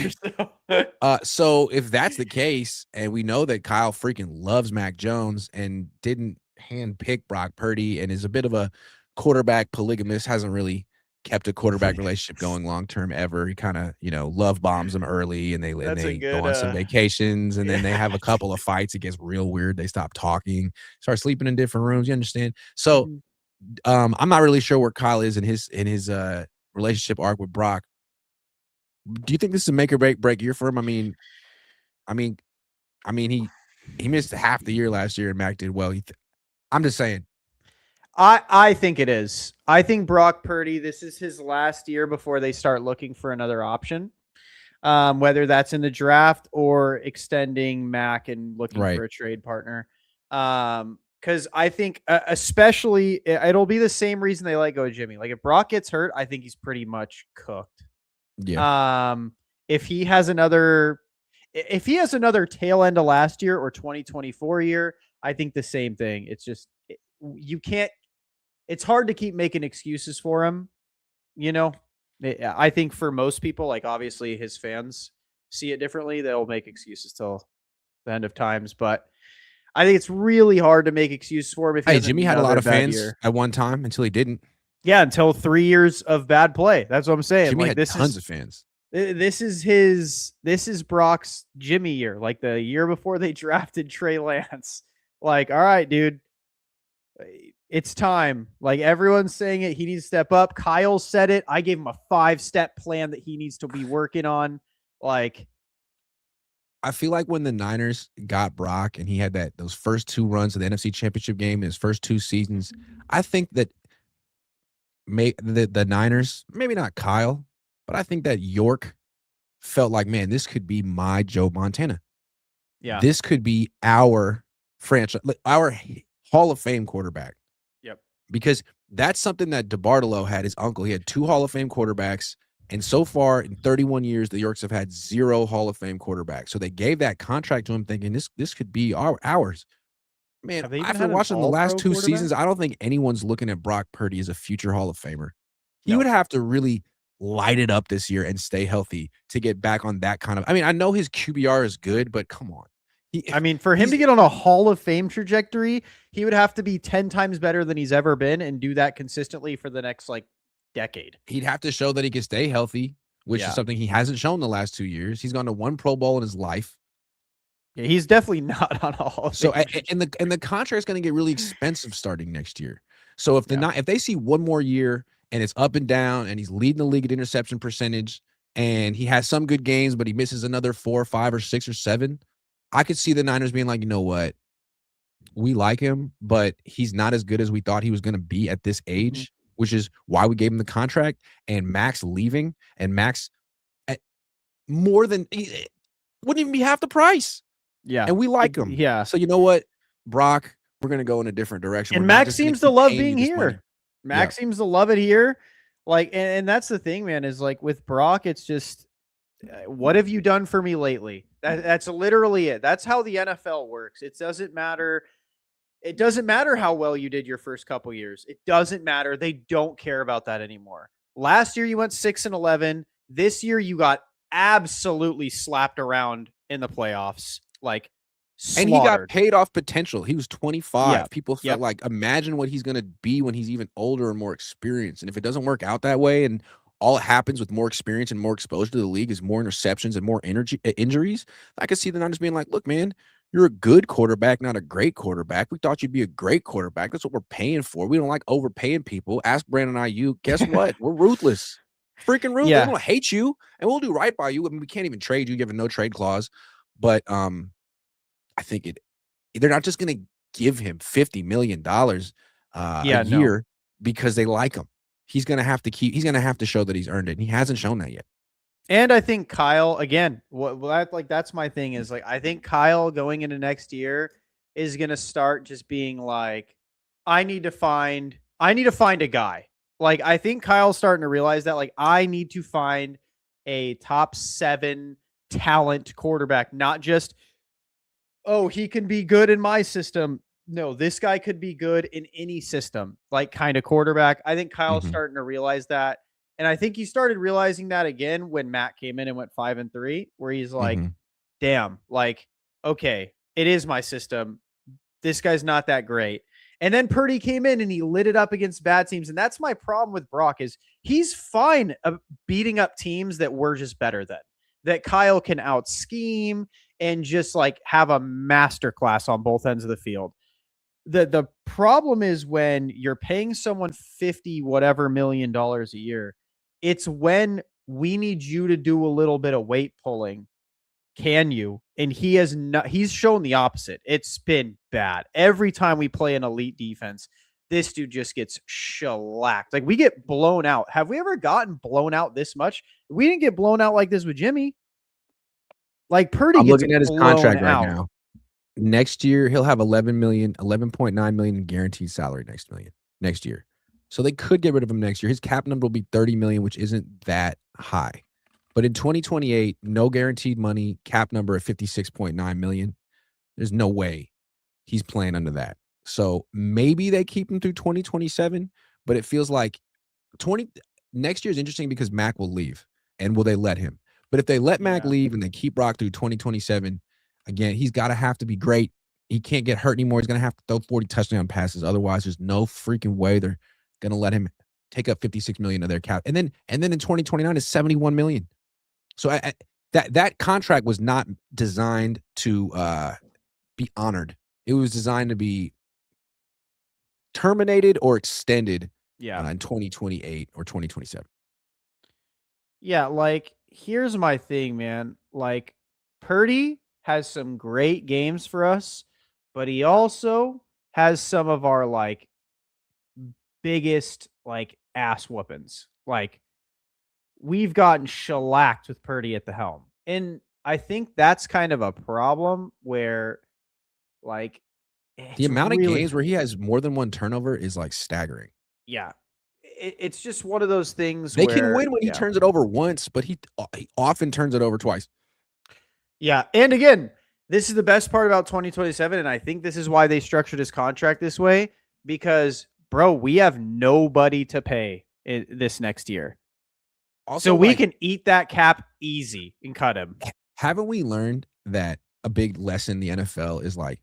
[SPEAKER 1] So if that's the case, and we know that Kyle freaking loves Mac Jones and didn't handpick Brock Purdy and is a bit of a quarterback polygamist, hasn't really kept a quarterback relationship going long term ever. He kind of, love bombs them early, and they go on some vacations, and then they have a couple of fights. It gets real weird. They stop talking, start sleeping in different rooms. You understand? So, I'm not really sure where Kyle is in his relationship arc with Brock. Do you think this is a make or break year for him? I mean, he missed half the year last year, and Mac did well. I'm just saying.
[SPEAKER 2] I think it is. I think Brock Purdy, this is his last year before they start looking for another option, whether that's in the draft or extending Mac and looking for a trade partner. Because I think especially it'll be the same reason they let go of Jimmy. Like if Brock gets hurt, I think he's pretty much cooked.
[SPEAKER 1] Yeah.
[SPEAKER 2] If he has another tail end of last year or 2024 year, I think the same thing. It's just you can't. It's hard to keep making excuses for him. I think for most people, like obviously his fans see it differently. They'll make excuses till the end of times, but I think it's really hard to make excuses for him.
[SPEAKER 1] Hey, Jimmy had a lot of fans at one time until he didn't.
[SPEAKER 2] Yeah, until 3 years of bad play. That's what I'm saying.
[SPEAKER 1] Jimmy had tons of fans.
[SPEAKER 2] This is Brock's Jimmy year, like the year before they drafted Trey Lance. Like, all right, dude, it's time. Like everyone's saying it. He needs to step up. Kyle said it. I gave him a 5-step plan that he needs to be working on. Like,
[SPEAKER 1] I feel like when the Niners got Brock and he had those first 2 runs of the NFC Championship game in his first 2 seasons, I think that the Niners, maybe not Kyle, but I think that York felt like, man, this could be my Joe Montana.
[SPEAKER 2] Yeah.
[SPEAKER 1] This could be our franchise, our Hall of Fame quarterback.
[SPEAKER 2] Yep.
[SPEAKER 1] Because that's something that DeBartolo had, his uncle. He had 2 Hall of Fame quarterbacks. And so far in 31 years, the Yorks have had 0 Hall of Fame quarterbacks. So they gave that contract to him thinking this could be ours. Man, after watching the last 2 seasons, I don't think anyone's looking at Brock Purdy as a future Hall of Famer. He would have to really light it up this year and stay healthy to get back on that kind of. I mean, I know his QBR is good, but come on.
[SPEAKER 2] I mean, for him to get on a Hall of Fame trajectory, he would have to be 10 times better than he's ever been and do that consistently for the next like decade.
[SPEAKER 1] He'd have to show that he can stay healthy, which is something he hasn't shown the last 2 years. He's gone to 1 Pro Bowl in his life.
[SPEAKER 2] Yeah, he's definitely not on a Hall of Fame.
[SPEAKER 1] So and the contract's going to get really expensive starting next year. So if they see one more year and it's up and down and he's leading the league at interception percentage and he has some good games, but he misses another 4 or 5 or 6 or 7, I could see the Niners being like, you know what? We like him, but he's not as good as we thought he was going to be at this age, which is why we gave him the contract. And Max leaving, and Max at wouldn't even be half the price.
[SPEAKER 2] Yeah.
[SPEAKER 1] And we like him.
[SPEAKER 2] Yeah.
[SPEAKER 1] So you know what, Brock, we're going to go in a different direction.
[SPEAKER 2] And Max seems to love being here. Max seems to love it here. Like, and that's the thing, man, is like with Brock, it's just, what have you done for me lately? That's literally it. That's how the NFL works. It doesn't matter. It doesn't matter how well you did your first couple years. It doesn't matter. They don't care about that anymore. Last year you went 6-11. This year you got absolutely slapped around in the playoffs. Like, slaughtered.
[SPEAKER 1] And he got paid off potential. He was 25.
[SPEAKER 2] Yeah.
[SPEAKER 1] People felt like, imagine what he's going to be when he's even older and more experienced. And if it doesn't work out that way, and all it happens with more experience and more exposure to the league is more interceptions and more injuries, I could see the Niners being like, look, man, you're a good quarterback, not a great quarterback. We thought you'd be a great quarterback. That's what we're paying for. We don't like overpaying people. Ask Brandon Aiyuk. Guess what? We're ruthless. Freaking ruthless.
[SPEAKER 2] Yeah.
[SPEAKER 1] We don't hate you, and we'll do right by you. I mean, we can't even trade you. You have a no trade clause. But I think they're not just going to give him $50 million a year because they like him. He's going to have to show that he's earned it. And he hasn't shown that yet.
[SPEAKER 2] And I think Kyle, again, that's my thing is like, I think Kyle going into next year is going to start just being like, I need to find a guy. Like, I think Kyle's starting to realize that, like, I need to find a top 7 talent quarterback, not just, oh, he can be good in my system. No, this guy could be good in any system, like kind of quarterback. I think Kyle's starting to realize that. And I think he started realizing that again when Matt came in and went 5-3, where he's like, damn, like, okay, it is my system. This guy's not that great. And then Purdy came in and he lit it up against bad teams. And that's my problem with Brock is he's fine beating up teams that we're just better than, that Kyle can out scheme and just like have a masterclass on both ends of the field. The problem is when you're paying someone $50 whatever million a year, it's when we need you to do a little bit of weight pulling. Can you? And he's shown the opposite. It's been bad. Every time we play an elite defense, this dude just gets shellacked. Like, we get blown out. Have we ever gotten blown out this much? We didn't get blown out like this with Jimmy. Like, Purdy
[SPEAKER 1] I'm
[SPEAKER 2] gets
[SPEAKER 1] looking at his
[SPEAKER 2] blown
[SPEAKER 1] contract
[SPEAKER 2] out
[SPEAKER 1] right now. Next year, he'll have 11.9 million in guaranteed salary next year. So they could get rid of him next year. His cap number will be 30 million, which isn't that high. But in 2028, no guaranteed money, cap number at 56.9 million. There's no way he's playing under that. So maybe they keep him through 2027, but it feels like next year is interesting because Mac will leave. And will they let him? But if they let Mac leave and they keep Brock through 2027, again, he's got to have to be great. He can't get hurt anymore. He's going to have to throw 40 touchdown passes. Otherwise, there's no freaking way they're going to let him take up 56 million of their cap. And then in 2029 is 71 million. So that contract was not designed to be honored. It was designed to be terminated or extended in 2028 or 2027.
[SPEAKER 2] Yeah, like, here's my thing, man. Like, Purdy has some great games for us, but he also has some of our, like, biggest, like, ass whoopings. Like, we've gotten shellacked with Purdy at the helm. And I think that's kind of a problem where, like,
[SPEAKER 1] the amount of games where he has more than one turnover is, like, staggering.
[SPEAKER 2] Yeah. It's just one of those things
[SPEAKER 1] they can win when he turns it over once, but he often turns it over twice.
[SPEAKER 2] Yeah. And again, this is the best part about 2027. And I think this is why they structured his contract this way, because, bro, we have nobody to pay this next year. Also, so we can eat that cap easy and cut him.
[SPEAKER 1] Haven't we learned that a big lesson in the NFL is like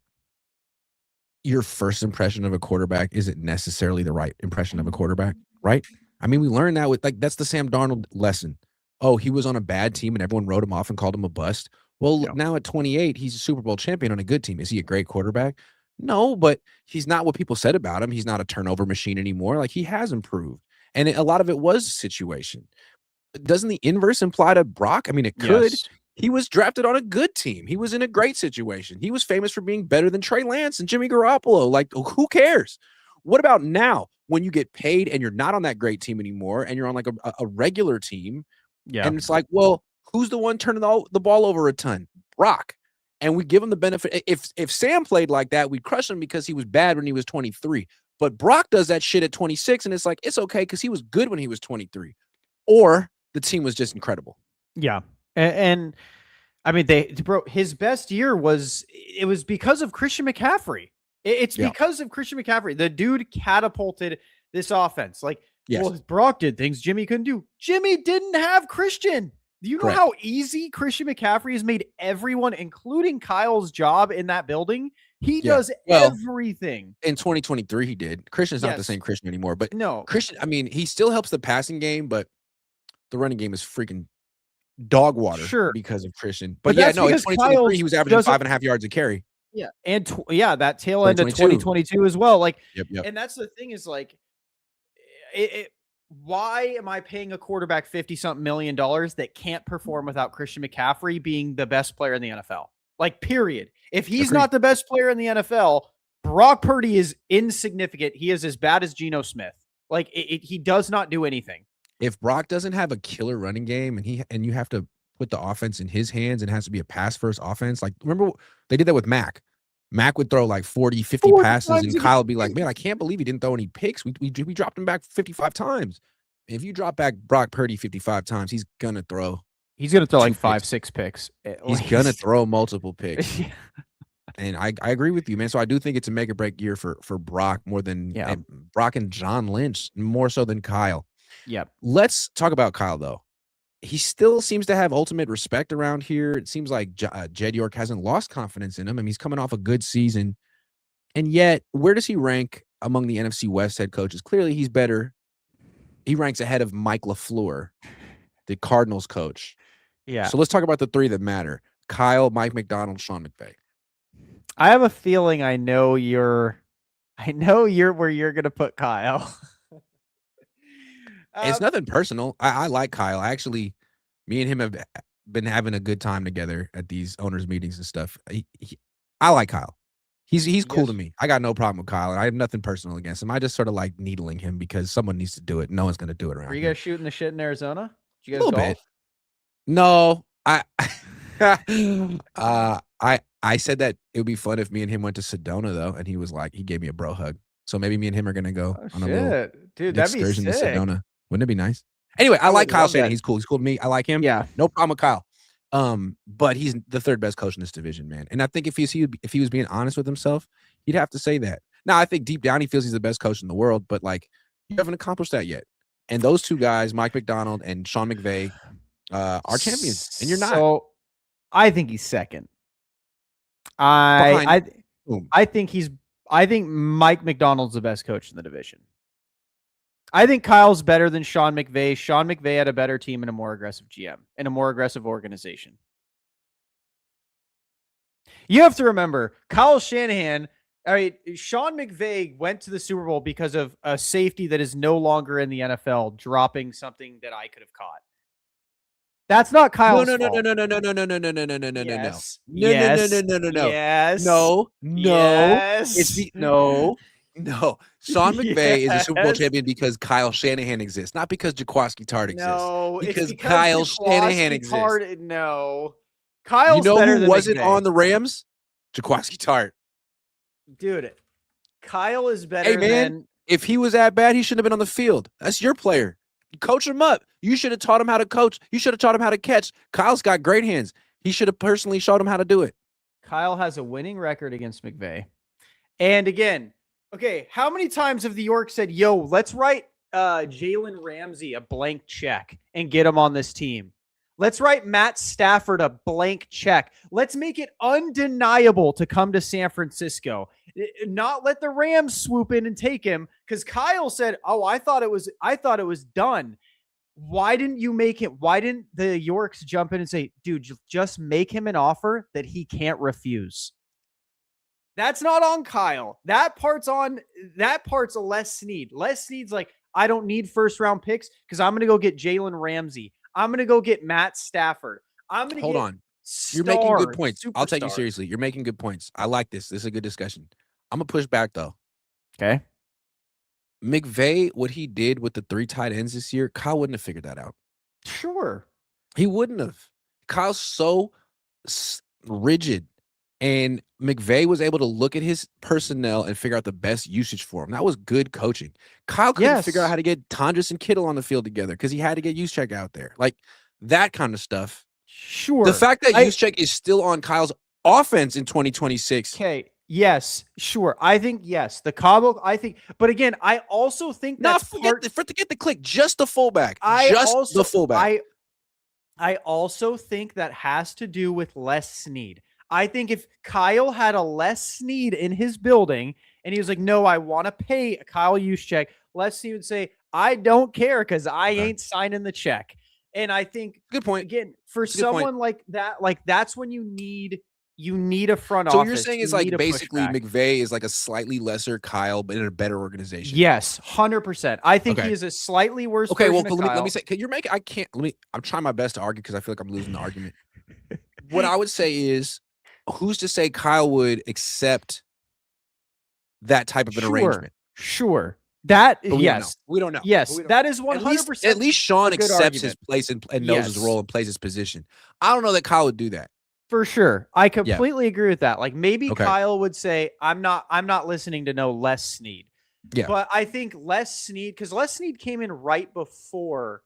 [SPEAKER 1] your first impression of a quarterback isn't necessarily the right impression of a quarterback, right? I mean, we learned that with that's the Sam Darnold lesson. Oh, he was on a bad team and everyone wrote him off and called him a bust. Well, now at 28, he's a Super Bowl champion on a good team. Is he a great quarterback? No, but he's not what people said about him. He's not a turnover machine anymore. Like, he has improved. And a lot of it was situation. Doesn't the inverse imply to Brock? I mean, it could.
[SPEAKER 2] Yes.
[SPEAKER 1] He was drafted on a good team. He was in a great situation. He was famous for being better than Trey Lance and Jimmy Garoppolo. Like, who cares? What about now when you get paid and you're not on that great team anymore and you're on like a regular team?
[SPEAKER 2] Yeah.
[SPEAKER 1] And it's like, well, who's the one turning the ball over a ton? Brock. And we give him the benefit. If Sam played like that, we'd crush him because he was bad when he was 23. But Brock does that shit at 26, and it's like, it's okay because he was good when he was 23. Or the team was just incredible.
[SPEAKER 2] Yeah. And I mean, his best year was because of Christian McCaffrey. It's because of Christian McCaffrey. The dude catapulted this offense. Like, well, Brock did things Jimmy couldn't do. Jimmy didn't have Christian. Do you know how easy Christian McCaffrey has made everyone, including Kyle's job in that building? He does everything.
[SPEAKER 1] In 2023, he did. Christian's not the same Christian anymore. But
[SPEAKER 2] no,
[SPEAKER 1] Christian, I mean, he still helps the passing game, but the running game is freaking dog water because of Christian. But yeah, no, in 2023, he was averaging 5.5 yards a carry.
[SPEAKER 2] Yeah. And that tail end of 2022 as well. Like, and that's the thing is like, why am I paying a quarterback $50-something million that can't perform without Christian McCaffrey being the best player in the NFL? Like, period. If he's not the best player in the NFL, Brock Purdy is insignificant. He is as bad as Geno Smith. Like, he does not do anything.
[SPEAKER 1] If Brock doesn't have a killer running game and you have to put the offense in his hands and it has to be a pass-first offense, like, remember they did that with Mac. Mac would throw like 40, 50 passes, and Kyle would be like, man, I can't believe he didn't throw any picks. We dropped him back 55 times. If you drop back Brock Purdy 55 times, he's going to throw.
[SPEAKER 2] He's going to throw like 5-6 picks.
[SPEAKER 1] He's going to throw multiple picks. And I agree with you, man. So I do think it's a make or break year for Brock more than Brock and John Lynch, more so than Kyle.
[SPEAKER 2] Yeah.
[SPEAKER 1] Let's talk about Kyle, though. He still seems to have ultimate respect around here. It seems like Jed York hasn't lost confidence in him. I mean, he's coming off a good season. And yet, where does he rank among the NFC West head coaches? Clearly, he's better. He ranks ahead of Mike LaFleur, the Cardinals coach.
[SPEAKER 2] Yeah.
[SPEAKER 1] So let's talk about the three that matter. Kyle, Mike McDonald, Sean McVay.
[SPEAKER 2] I have a feeling I know where you're going to put Kyle.
[SPEAKER 1] It's nothing personal. I like Kyle. Me and him have been having a good time together at these owners meetings and stuff. I like Kyle. He's cool to me. I got no problem with Kyle, and I have nothing personal against him. I just sort of like needling him because someone needs to do it. No one's going to do it around.
[SPEAKER 2] Were you guys shooting the shit in Arizona? Did you guys
[SPEAKER 1] a little
[SPEAKER 2] golf?
[SPEAKER 1] bit. No, I said that it would be fun if me and him went to Sedona though, and he was like, he gave me a bro hug. So maybe me and him are going to go on a little excursion to Sedona. Wouldn't it be nice? Anyway, I like Kyle Shanahan. He's cool. He's cool to me. I like him.
[SPEAKER 2] Yeah.
[SPEAKER 1] No problem with Kyle. But he's the third best coach in this division, man. And I think if he was being honest with himself, he'd have to say that. Now, I think deep down he feels he's the best coach in the world, but like, you haven't accomplished that yet. And those two guys, Mike McDonald and Sean McVay, are champions, and you're not.
[SPEAKER 2] So I think he's second. I think Mike McDonald's the best coach in the division. I think Kyle's better than Sean McVay. Sean McVay had a better team and a more aggressive GM and a more aggressive organization. You have to remember, Kyle Shanahan, Sean McVay went to the Super Bowl because of a safety that is no longer in the NFL dropping something that I could have caught. That's not Kyle's fault.
[SPEAKER 1] No.
[SPEAKER 2] Yes.
[SPEAKER 1] Yes. No. Sean McVay is a Super Bowl champion because Kyle Shanahan exists, not because Jaquaski Tart exists.
[SPEAKER 2] No,
[SPEAKER 1] because Kyle Shanahan exists.
[SPEAKER 2] No. Kyle's
[SPEAKER 1] better
[SPEAKER 2] than
[SPEAKER 1] who wasn't
[SPEAKER 2] McVay.
[SPEAKER 1] on the Rams? Jaquaski Tart.
[SPEAKER 2] Dude, Kyle is better than...
[SPEAKER 1] If he was that bad, he shouldn't have been on the field. That's your player. Coach him up. You should have taught him how to coach. You should have taught him how to catch. Kyle's got great hands. He should have personally showed him how to do it.
[SPEAKER 2] Kyle has a winning record against McVay. And again, okay, how many times have the York said, yo, let's write Jalen Ramsey a blank check and get him on this team? Let's write Matt Stafford a blank check. Let's make it undeniable to come to San Francisco. Not let the Rams swoop in and take him, because Kyle said, "Oh, I thought it was done." Why didn't you make it? Why didn't the Yorks jump in and say, "Dude, just make him an offer that he can't refuse"? That's not on Kyle. That part's a Les Snead. Les Snead's like, I don't need first round picks because I'm going to go get Jalen Ramsey. I'm going to go get Matt Stafford. I'm going to
[SPEAKER 1] hold on. You're making good points. I'll take you seriously. You're making good points. I like this. This is a good discussion. I'm going to push back though.
[SPEAKER 2] Okay.
[SPEAKER 1] McVay, what he did with the 3 tight ends this year, Kyle wouldn't have figured that out.
[SPEAKER 2] Sure.
[SPEAKER 1] He wouldn't have. Kyle's so rigid. And McVay was able to look at his personnel and figure out the best usage for him. That was good coaching. Kyle couldn't figure out how to get Tondres and Kittle on the field together because he had to get Juszczyk out there. Like that kind of stuff.
[SPEAKER 2] Sure.
[SPEAKER 1] The fact that Juszczyk is still on Kyle's offense in 2026.
[SPEAKER 2] Okay. Yes. Sure. I think yes. The Cabo. I think. But again, I also think that's
[SPEAKER 1] forget the click. Just the fullback. The fullback.
[SPEAKER 2] I also think that has to do with Les Snead. I think if Kyle had a Les Snead in his building and he was like, no, I want to pay Kyle Juszczyk, Les Snead would say, I don't care because I ain't signing the check. And I think,
[SPEAKER 1] good point.
[SPEAKER 2] Again, for someone like that, like that's when you need a front office.
[SPEAKER 1] So you're saying it's like basically McVay is like a slightly lesser Kyle, but in a better organization.
[SPEAKER 2] Yes, 100%. I think he is a slightly worse.
[SPEAKER 1] Okay, well, let me say, you're making. I can't. I'm trying my best to argue because I feel like I'm losing the argument. What I would say is, who's to say Kyle would accept that type of an arrangement?
[SPEAKER 2] Sure. That
[SPEAKER 1] we don't know.
[SPEAKER 2] Yes, that is 100%.
[SPEAKER 1] At least Sean accepts his place and knows his role and plays his position. I don't know that Kyle would do that.
[SPEAKER 2] For sure. I completely agree with that. Like maybe Kyle would say, I'm not listening to no Les Snead.
[SPEAKER 1] Yeah.
[SPEAKER 2] But I think Les Snead, because Les Snead came in right before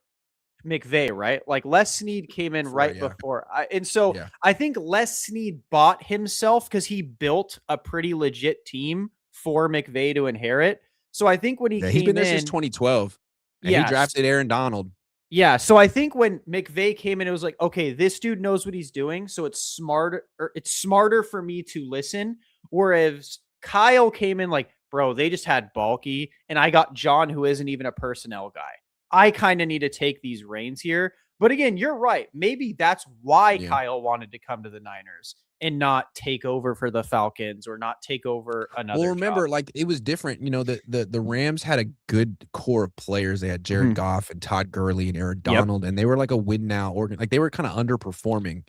[SPEAKER 2] McVay, right? Like Les Snead came in before. I think Les Snead bought himself because he built a pretty legit team for McVay to inherit. So I think when he's
[SPEAKER 1] been there since 2012. And he drafted Aaron Donald.
[SPEAKER 2] Yeah. So I think when McVay came in, it was like, okay, this dude knows what he's doing. So it's smarter for me to listen. Whereas Kyle came in like, bro, they just had Balky and I got John, who isn't even a personnel guy. I kind of need to take these reins here. But again, you're right. Maybe that's why Kyle wanted to come to the Niners and not take over for the Falcons or not take over another.
[SPEAKER 1] Well, remember,
[SPEAKER 2] job.
[SPEAKER 1] like it was different. You know, the Rams had a good core of players. They had Jared Goff and Todd Gurley and Aaron Donald, and they were like a win now organ. Like they were kind of underperforming.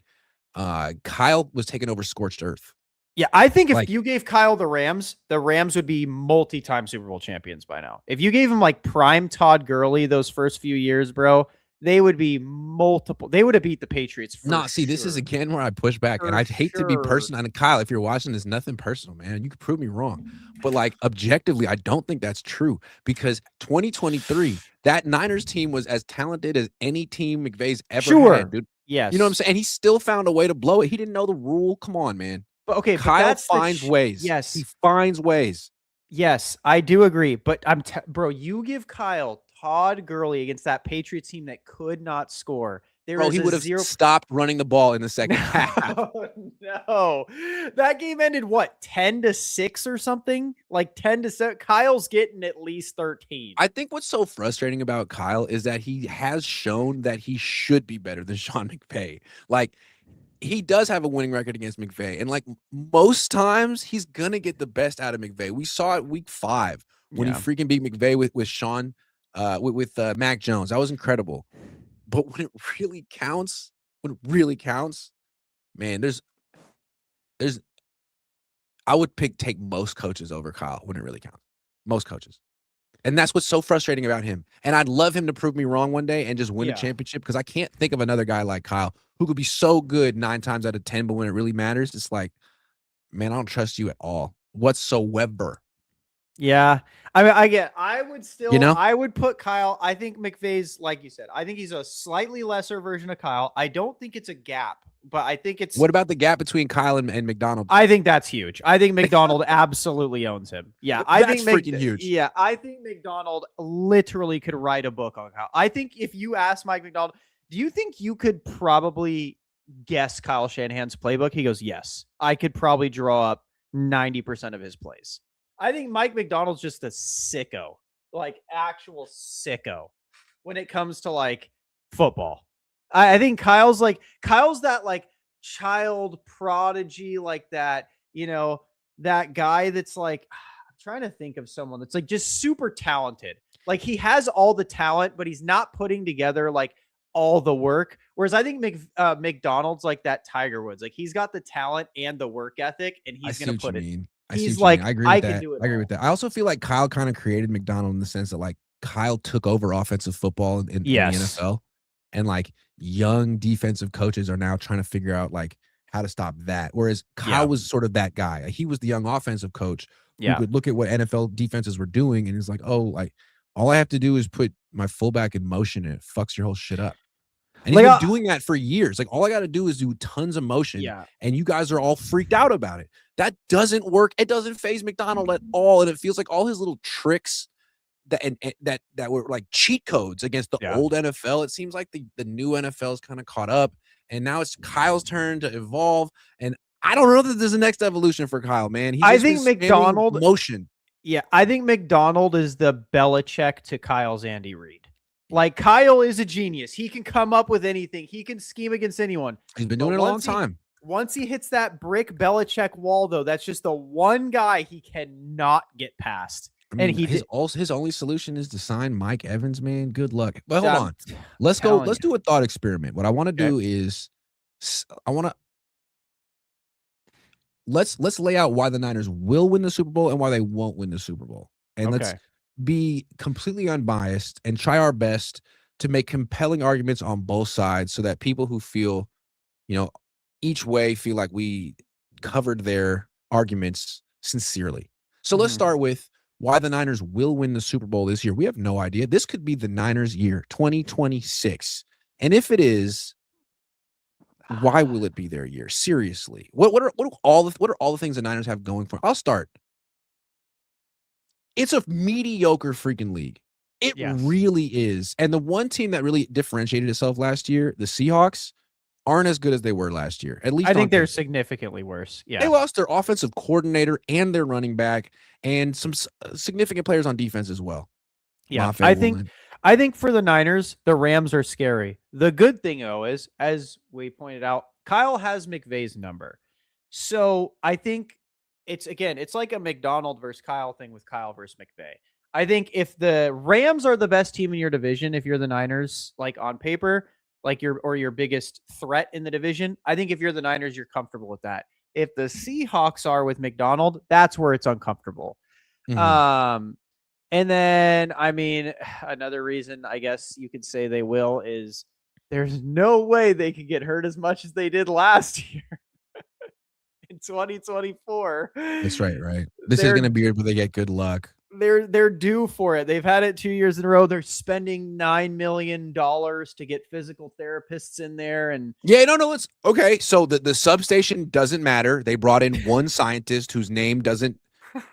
[SPEAKER 1] Kyle was taking over scorched earth.
[SPEAKER 2] Yeah, I think if you gave Kyle the Rams would be multi-time Super Bowl champions by now. If you gave him like prime Todd Gurley those first few years, bro, they would be multiple. They would have beat the Patriots.
[SPEAKER 1] This is again where I push back, and I hate to be personal. And Kyle, if you're watching this, nothing personal, man. You can prove me wrong, but like objectively, I don't think that's true because 2023, that Niners team was as talented as any team McVay's ever had, dude.
[SPEAKER 2] Yes,
[SPEAKER 1] you know what I'm saying. And he still found a way to blow it. He didn't know the rule. Come on, man.
[SPEAKER 2] But okay,
[SPEAKER 1] Kyle finds ways.
[SPEAKER 2] Yes,
[SPEAKER 1] he finds ways.
[SPEAKER 2] Yes, I do agree. But bro, you give Kyle Todd Gurley against that Patriots team that could not score. He would have
[SPEAKER 1] stopped running the ball in the second half.
[SPEAKER 2] No, that game ended what 10-6 or something, like 10-7. Kyle's getting at least 13.
[SPEAKER 1] I think what's so frustrating about Kyle is that he has shown that he should be better than Sean McVay. Like he does have a winning record against McVay, and like most times he's gonna get the best out of McVay. We saw it week 5 when he freaking beat McVay with Sean. With Mac Jones. That was incredible. But when it really counts, man, I would take most coaches over Kyle when it really counts. Most coaches. And that's what's so frustrating about him. And I'd love him to prove me wrong one day and just win a championship because I can't think of another guy like Kyle who could be so good 9 times out of 10, but when it really matters, it's like, man, I don't trust you at all whatsoever.
[SPEAKER 2] Yeah. I mean, I would put Kyle. I think McVay's, like you said, I think he's a slightly lesser version of Kyle. I don't think it's a gap, but I think it's.
[SPEAKER 1] What about the gap between Kyle and McDonald?
[SPEAKER 2] I think that's huge. I think McDonald absolutely owns him. Yeah.
[SPEAKER 1] I think freaking huge.
[SPEAKER 2] Yeah. I think McDonald literally could write a book on Kyle. I think if you ask Mike McDonald, do you think you could probably guess Kyle Shanahan's playbook? He goes, yes. I could probably draw up 90% of his plays. I think Mike McDonald's just a sicko, like actual sicko when it comes to like football. I think Kyle's that like child prodigy, like that, that guy that's like, I'm trying to think of someone that's like just super talented. Like he has all the talent, but he's not putting together like all the work. Whereas I think McDonald's like that Tiger Woods. Like he's got the talent and the work ethic, and he's going to put it. He's like, I agree with
[SPEAKER 1] that. I also feel like Kyle kind of created McDonald in the sense that like Kyle took over offensive football in the NFL, and like young defensive coaches are now trying to figure out like how to stop that. Whereas Kyle was sort of that guy. He was the young offensive coach who could look at what NFL defenses were doing and is like, oh, like all I have to do is put my fullback in motion and it fucks your whole shit up. And he's been doing that for years. Like all I got to do is do tons of motion, and you guys are all freaked out about it. That doesn't work. It doesn't phase McDonald at all, and it feels like all his little tricks that were like cheat codes against the old NFL. It seems like the new NFL is kind of caught up, and now it's Kyle's turn to evolve. And I don't know that there's a next evolution for Kyle, man.
[SPEAKER 2] I think McDonald
[SPEAKER 1] motion.
[SPEAKER 2] Yeah, I think McDonald is the Belichick to Kyle's Andy Reid. Like Kyle is a genius. He can come up with anything. He can scheme against anyone.
[SPEAKER 1] He's been doing it a long time.
[SPEAKER 2] Once he hits that brick Belichick wall, though, that's just the one guy he cannot get past.
[SPEAKER 1] I mean, and his only solution is to sign Mike Evans, man. Good luck. But hold on. Let's go. Let's do a thought experiment. What I want to do is let's lay out why the Niners will win the Super Bowl and why they won't win the Super Bowl. And let's be completely unbiased and try our best to make compelling arguments on both sides so that people who feel, each way feel like we covered their arguments sincerely. So let's start with why the Niners will win the Super Bowl this year. We have no idea. This could be the Niners year, 2026. And if it is, why will it be their year? Seriously. What are all the things the Niners have going for? I'll start. It's a mediocre freaking league. It really is. And the one team that really differentiated itself last year, the Seahawks, aren't as good as they were last year. At least
[SPEAKER 2] I think they're significantly worse. Yeah.
[SPEAKER 1] They lost their offensive coordinator and their running back and some significant players on defense as well.
[SPEAKER 2] Yeah. I think for the Niners, the Rams are scary. The good thing, though, is, as we pointed out, Kyle has McVay's number. So I think it's like a McDonald versus Kyle thing with Kyle versus McVay. I think if the Rams are the best team in your division, if you're the Niners, like on paper, like your biggest threat in the division, I think if you're the Niners, you're comfortable with that. If the Seahawks are with McDonald, that's where it's uncomfortable. And then, I mean, another reason I guess you could say they will is there's no way they could get hurt as much as they did last year. In 2024.
[SPEAKER 1] That's right. This is going to be where they get good luck.
[SPEAKER 2] They're due for it. They've had it 2 years in a row. They're spending $9 million to get physical therapists in there. And
[SPEAKER 1] so the substation doesn't matter. They brought in one scientist whose name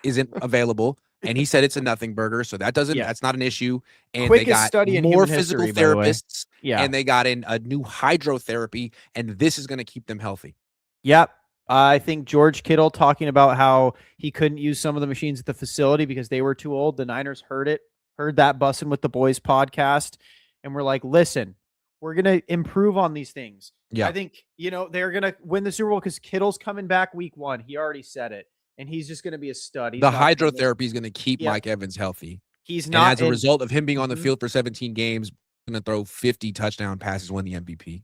[SPEAKER 1] isn't available. And he said it's a nothing burger. So that's not an issue. And
[SPEAKER 2] Quickest
[SPEAKER 1] they got
[SPEAKER 2] study in
[SPEAKER 1] more
[SPEAKER 2] human
[SPEAKER 1] physical
[SPEAKER 2] history,
[SPEAKER 1] therapists.
[SPEAKER 2] Yeah.
[SPEAKER 1] And they got in a new hydrotherapy. And this is going to keep them healthy.
[SPEAKER 2] Yep. I think George Kittle talking about how he couldn't use some of the machines at the facility because they were too old. The Niners heard that Bussin' with the Boys podcast. And we're like, listen, we're going to improve on these things. Yeah. I think, they're going to win the Super Bowl because Kittle's coming back week 1. He already said it. And he's just going to be a stud.
[SPEAKER 1] The hydrotherapy is going to keep Mike Evans healthy.
[SPEAKER 2] He's not.
[SPEAKER 1] And as a result of him being on the field for 17 games, going to throw 50 touchdown passes, win the MVP.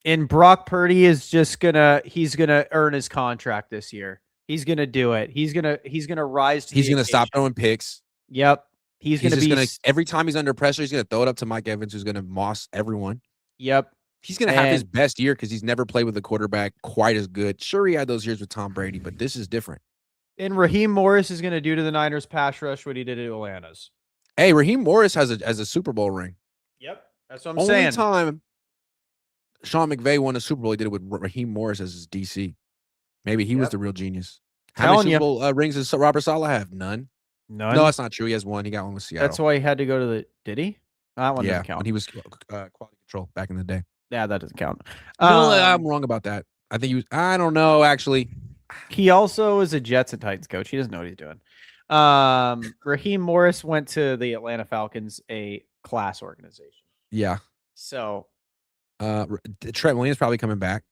[SPEAKER 2] And Brock Purdy is just he's gonna earn his contract this year. He's gonna do it. He's gonna rise to.
[SPEAKER 1] He's gonna stop throwing picks.
[SPEAKER 2] Yep. He's gonna
[SPEAKER 1] every time he's under pressure, he's gonna throw it up to Mike Evans, who's gonna moss everyone.
[SPEAKER 2] Yep.
[SPEAKER 1] He's gonna have his best year because he's never played with a quarterback quite as good. Sure, he had those years with Tom Brady, but this is different.
[SPEAKER 2] And Raheem Morris is gonna do to the Niners pass rush what he did to Atlanta's.
[SPEAKER 1] Hey, Raheem Morris has a Super Bowl ring.
[SPEAKER 2] Yep. That's what I'm saying.
[SPEAKER 1] Only time Sean McVay won a Super Bowl, he did it with Raheem Morris as his DC. Maybe he was the real genius. How many Super Bowl rings does Robert Saleh have? None. No, that's not true. He has one. He got one with Seattle.
[SPEAKER 2] That's why he had to go to did he? That one didn't count.
[SPEAKER 1] When he was quality control back in the day.
[SPEAKER 2] Yeah, that doesn't count.
[SPEAKER 1] No, I'm wrong about that. I think he was. I don't know actually.
[SPEAKER 2] He also is a Jets and Titans coach. He doesn't know what he's doing. Raheem Morris went to the Atlanta Falcons, a class organization.
[SPEAKER 1] Yeah.
[SPEAKER 2] So,
[SPEAKER 1] Trent Williams probably coming back.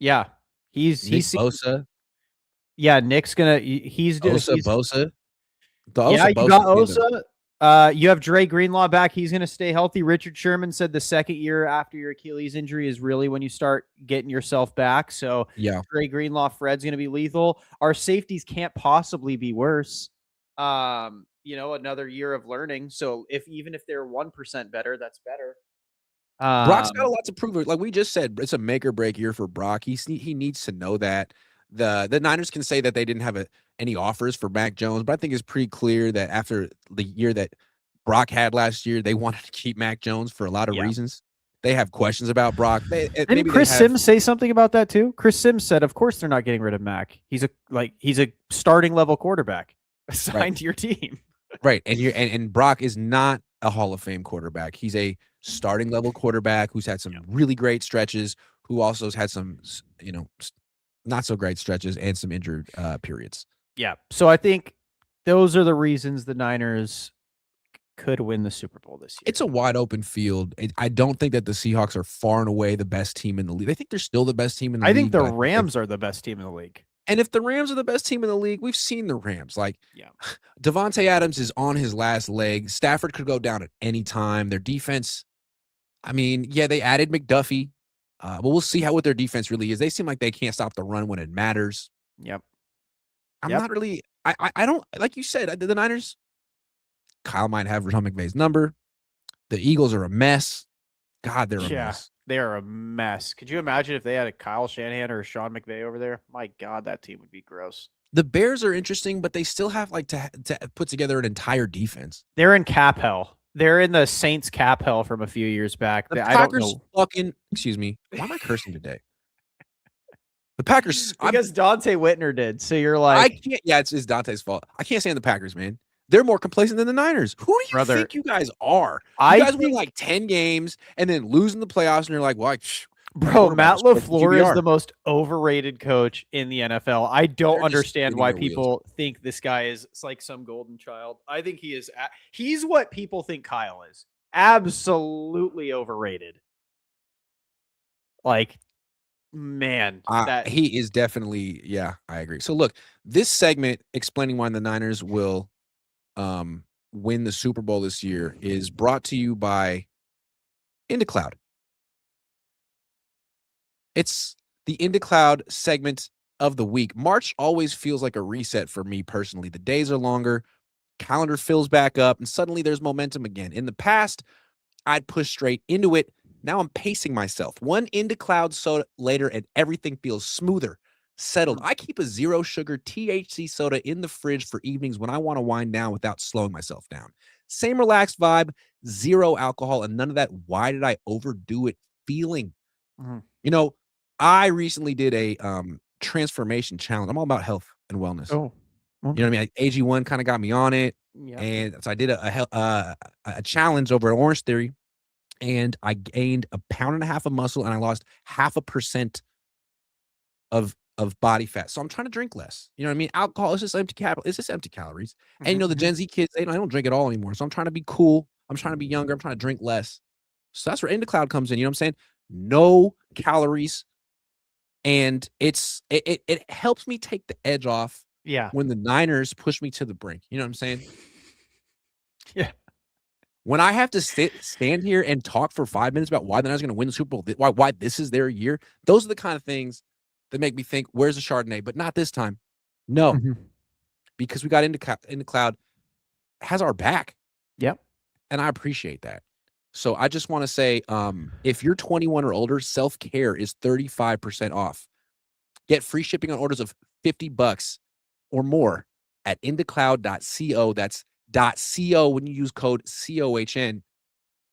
[SPEAKER 2] yeah, he's
[SPEAKER 1] Bosa.
[SPEAKER 2] Yeah, Nick's gonna. He's
[SPEAKER 1] Bosa.
[SPEAKER 2] Yeah, you got Osa. You have Dre Greenlaw back. He's going to stay healthy. Richard Sherman said the second year after your Achilles injury is really when you start getting yourself back. So
[SPEAKER 1] yeah,
[SPEAKER 2] Dre Greenlaw, Fred's going to be lethal. Our safeties can't possibly be worse. Another year of learning. So even if they're 1% better, that's better.
[SPEAKER 1] Brock's got a lot to prove. Like we just said, it's a make or break year for Brock. He needs to know that. The Niners can say that they didn't have any offers for Mac Jones, but I think it's pretty clear that after the year that Brock had last year, they wanted to keep Mac Jones for a lot of reasons. They have questions about Brock.
[SPEAKER 2] Didn't Chris Sims say something about that too? Chris Sims said, "Of course they're not getting rid of Mac. He's a starting level quarterback assigned to your team."
[SPEAKER 1] Right, and Brock is not a Hall of Fame quarterback. He's a starting level quarterback who's had some really great stretches, who also has had some, not so great stretches and some injured periods.
[SPEAKER 2] Yeah. So I think those are the reasons the Niners could win the Super Bowl this year.
[SPEAKER 1] It's a wide open field. I don't think that the Seahawks are far and away the best team in the league. I think they're still the best team in the league.
[SPEAKER 2] I think the Rams are the best team in the league.
[SPEAKER 1] And if the Rams are the best team in the league, we've seen the Rams. Devontae Adams is on his last leg. Stafford could go down at any time. Their defense, they added McDuffie. But we'll see what their defense really is. They seem like they can't stop the run when it matters.
[SPEAKER 2] Yep.
[SPEAKER 1] I'm not really. I don't like you said. The Niners. Kyle might have Sean McVay's number. The Eagles are a mess. God, they're a mess.
[SPEAKER 2] They are a mess. Could you imagine if they had a Kyle Shanahan or a Sean McVay over there? My God, that team would be gross.
[SPEAKER 1] The Bears are interesting, but they still have to put together an entire defense.
[SPEAKER 2] They're in cap hell. They're in the Saints cap hell from a few years back.
[SPEAKER 1] The Packers excuse me. Why am I cursing today? The Packers.
[SPEAKER 2] Because Dante Whitner did. So you're like.
[SPEAKER 1] I can't. Yeah, it's Dante's fault. I can't stand the Packers, man. They're more complacent than the Niners. Who do you think you guys are? You guys win like 10 games and then lose in the playoffs, and you're like, well,
[SPEAKER 2] bro, Matt LaFleur is the most overrated coach in the NFL. I don't understand why people think this guy is like some golden child. I think he is. He's what people think Kyle is. Absolutely overrated. Like, man,
[SPEAKER 1] he is definitely. Yeah, I agree. So look, this segment explaining why the Niners will win the Super Bowl this year is brought to you by Indic Cloud. It's the Indic Cloud segment of the week. March always feels like a reset for me personally. The days are longer, calendar fills back up, and suddenly there's momentum again. In the past, I'd push straight into it. Now I'm pacing myself. One Indic Cloud soda later, and everything feels smoother, settled. I keep a zero sugar THC soda in the fridge for evenings when I want to wind down without slowing myself down. Same relaxed vibe, zero alcohol, and none of that why did I overdo it feeling. Mm-hmm. I recently did a transformation challenge. I'm all about health and wellness.
[SPEAKER 2] Oh,
[SPEAKER 1] okay. You know what I mean? Like AG1 kind of got me on it.
[SPEAKER 2] Yeah.
[SPEAKER 1] And so I did a challenge over at Orange Theory, and I gained 1.5 pounds of muscle, and I lost 0.5% of body fat. So I'm trying to drink less. You know what I mean? Alcohol is just empty calories. And the Gen Z kids, I don't drink it all anymore. So I'm trying to be cool. I'm trying to be younger. I'm trying to drink less. So that's where Indic Cloud comes in. You know what I'm saying? No calories. And it helps me take the edge off.
[SPEAKER 2] Yeah.
[SPEAKER 1] When the Niners push me to the brink. You know what I'm saying?
[SPEAKER 2] Yeah.
[SPEAKER 1] When I have to stand here and talk for 5 minutes about why the Niners are going to win the Super Bowl, why this is their year, those are the kind of things that make me think, where's the Chardonnay? But not this time. No. Mm-hmm. Because we got Indic Cloud has our back.
[SPEAKER 2] Yep.
[SPEAKER 1] And I appreciate that. So I just want to say, if you're 21 or older, self-care is 35% off. Get free shipping on orders of $50 or more at indicloud.co. That's .co when you use code COHN.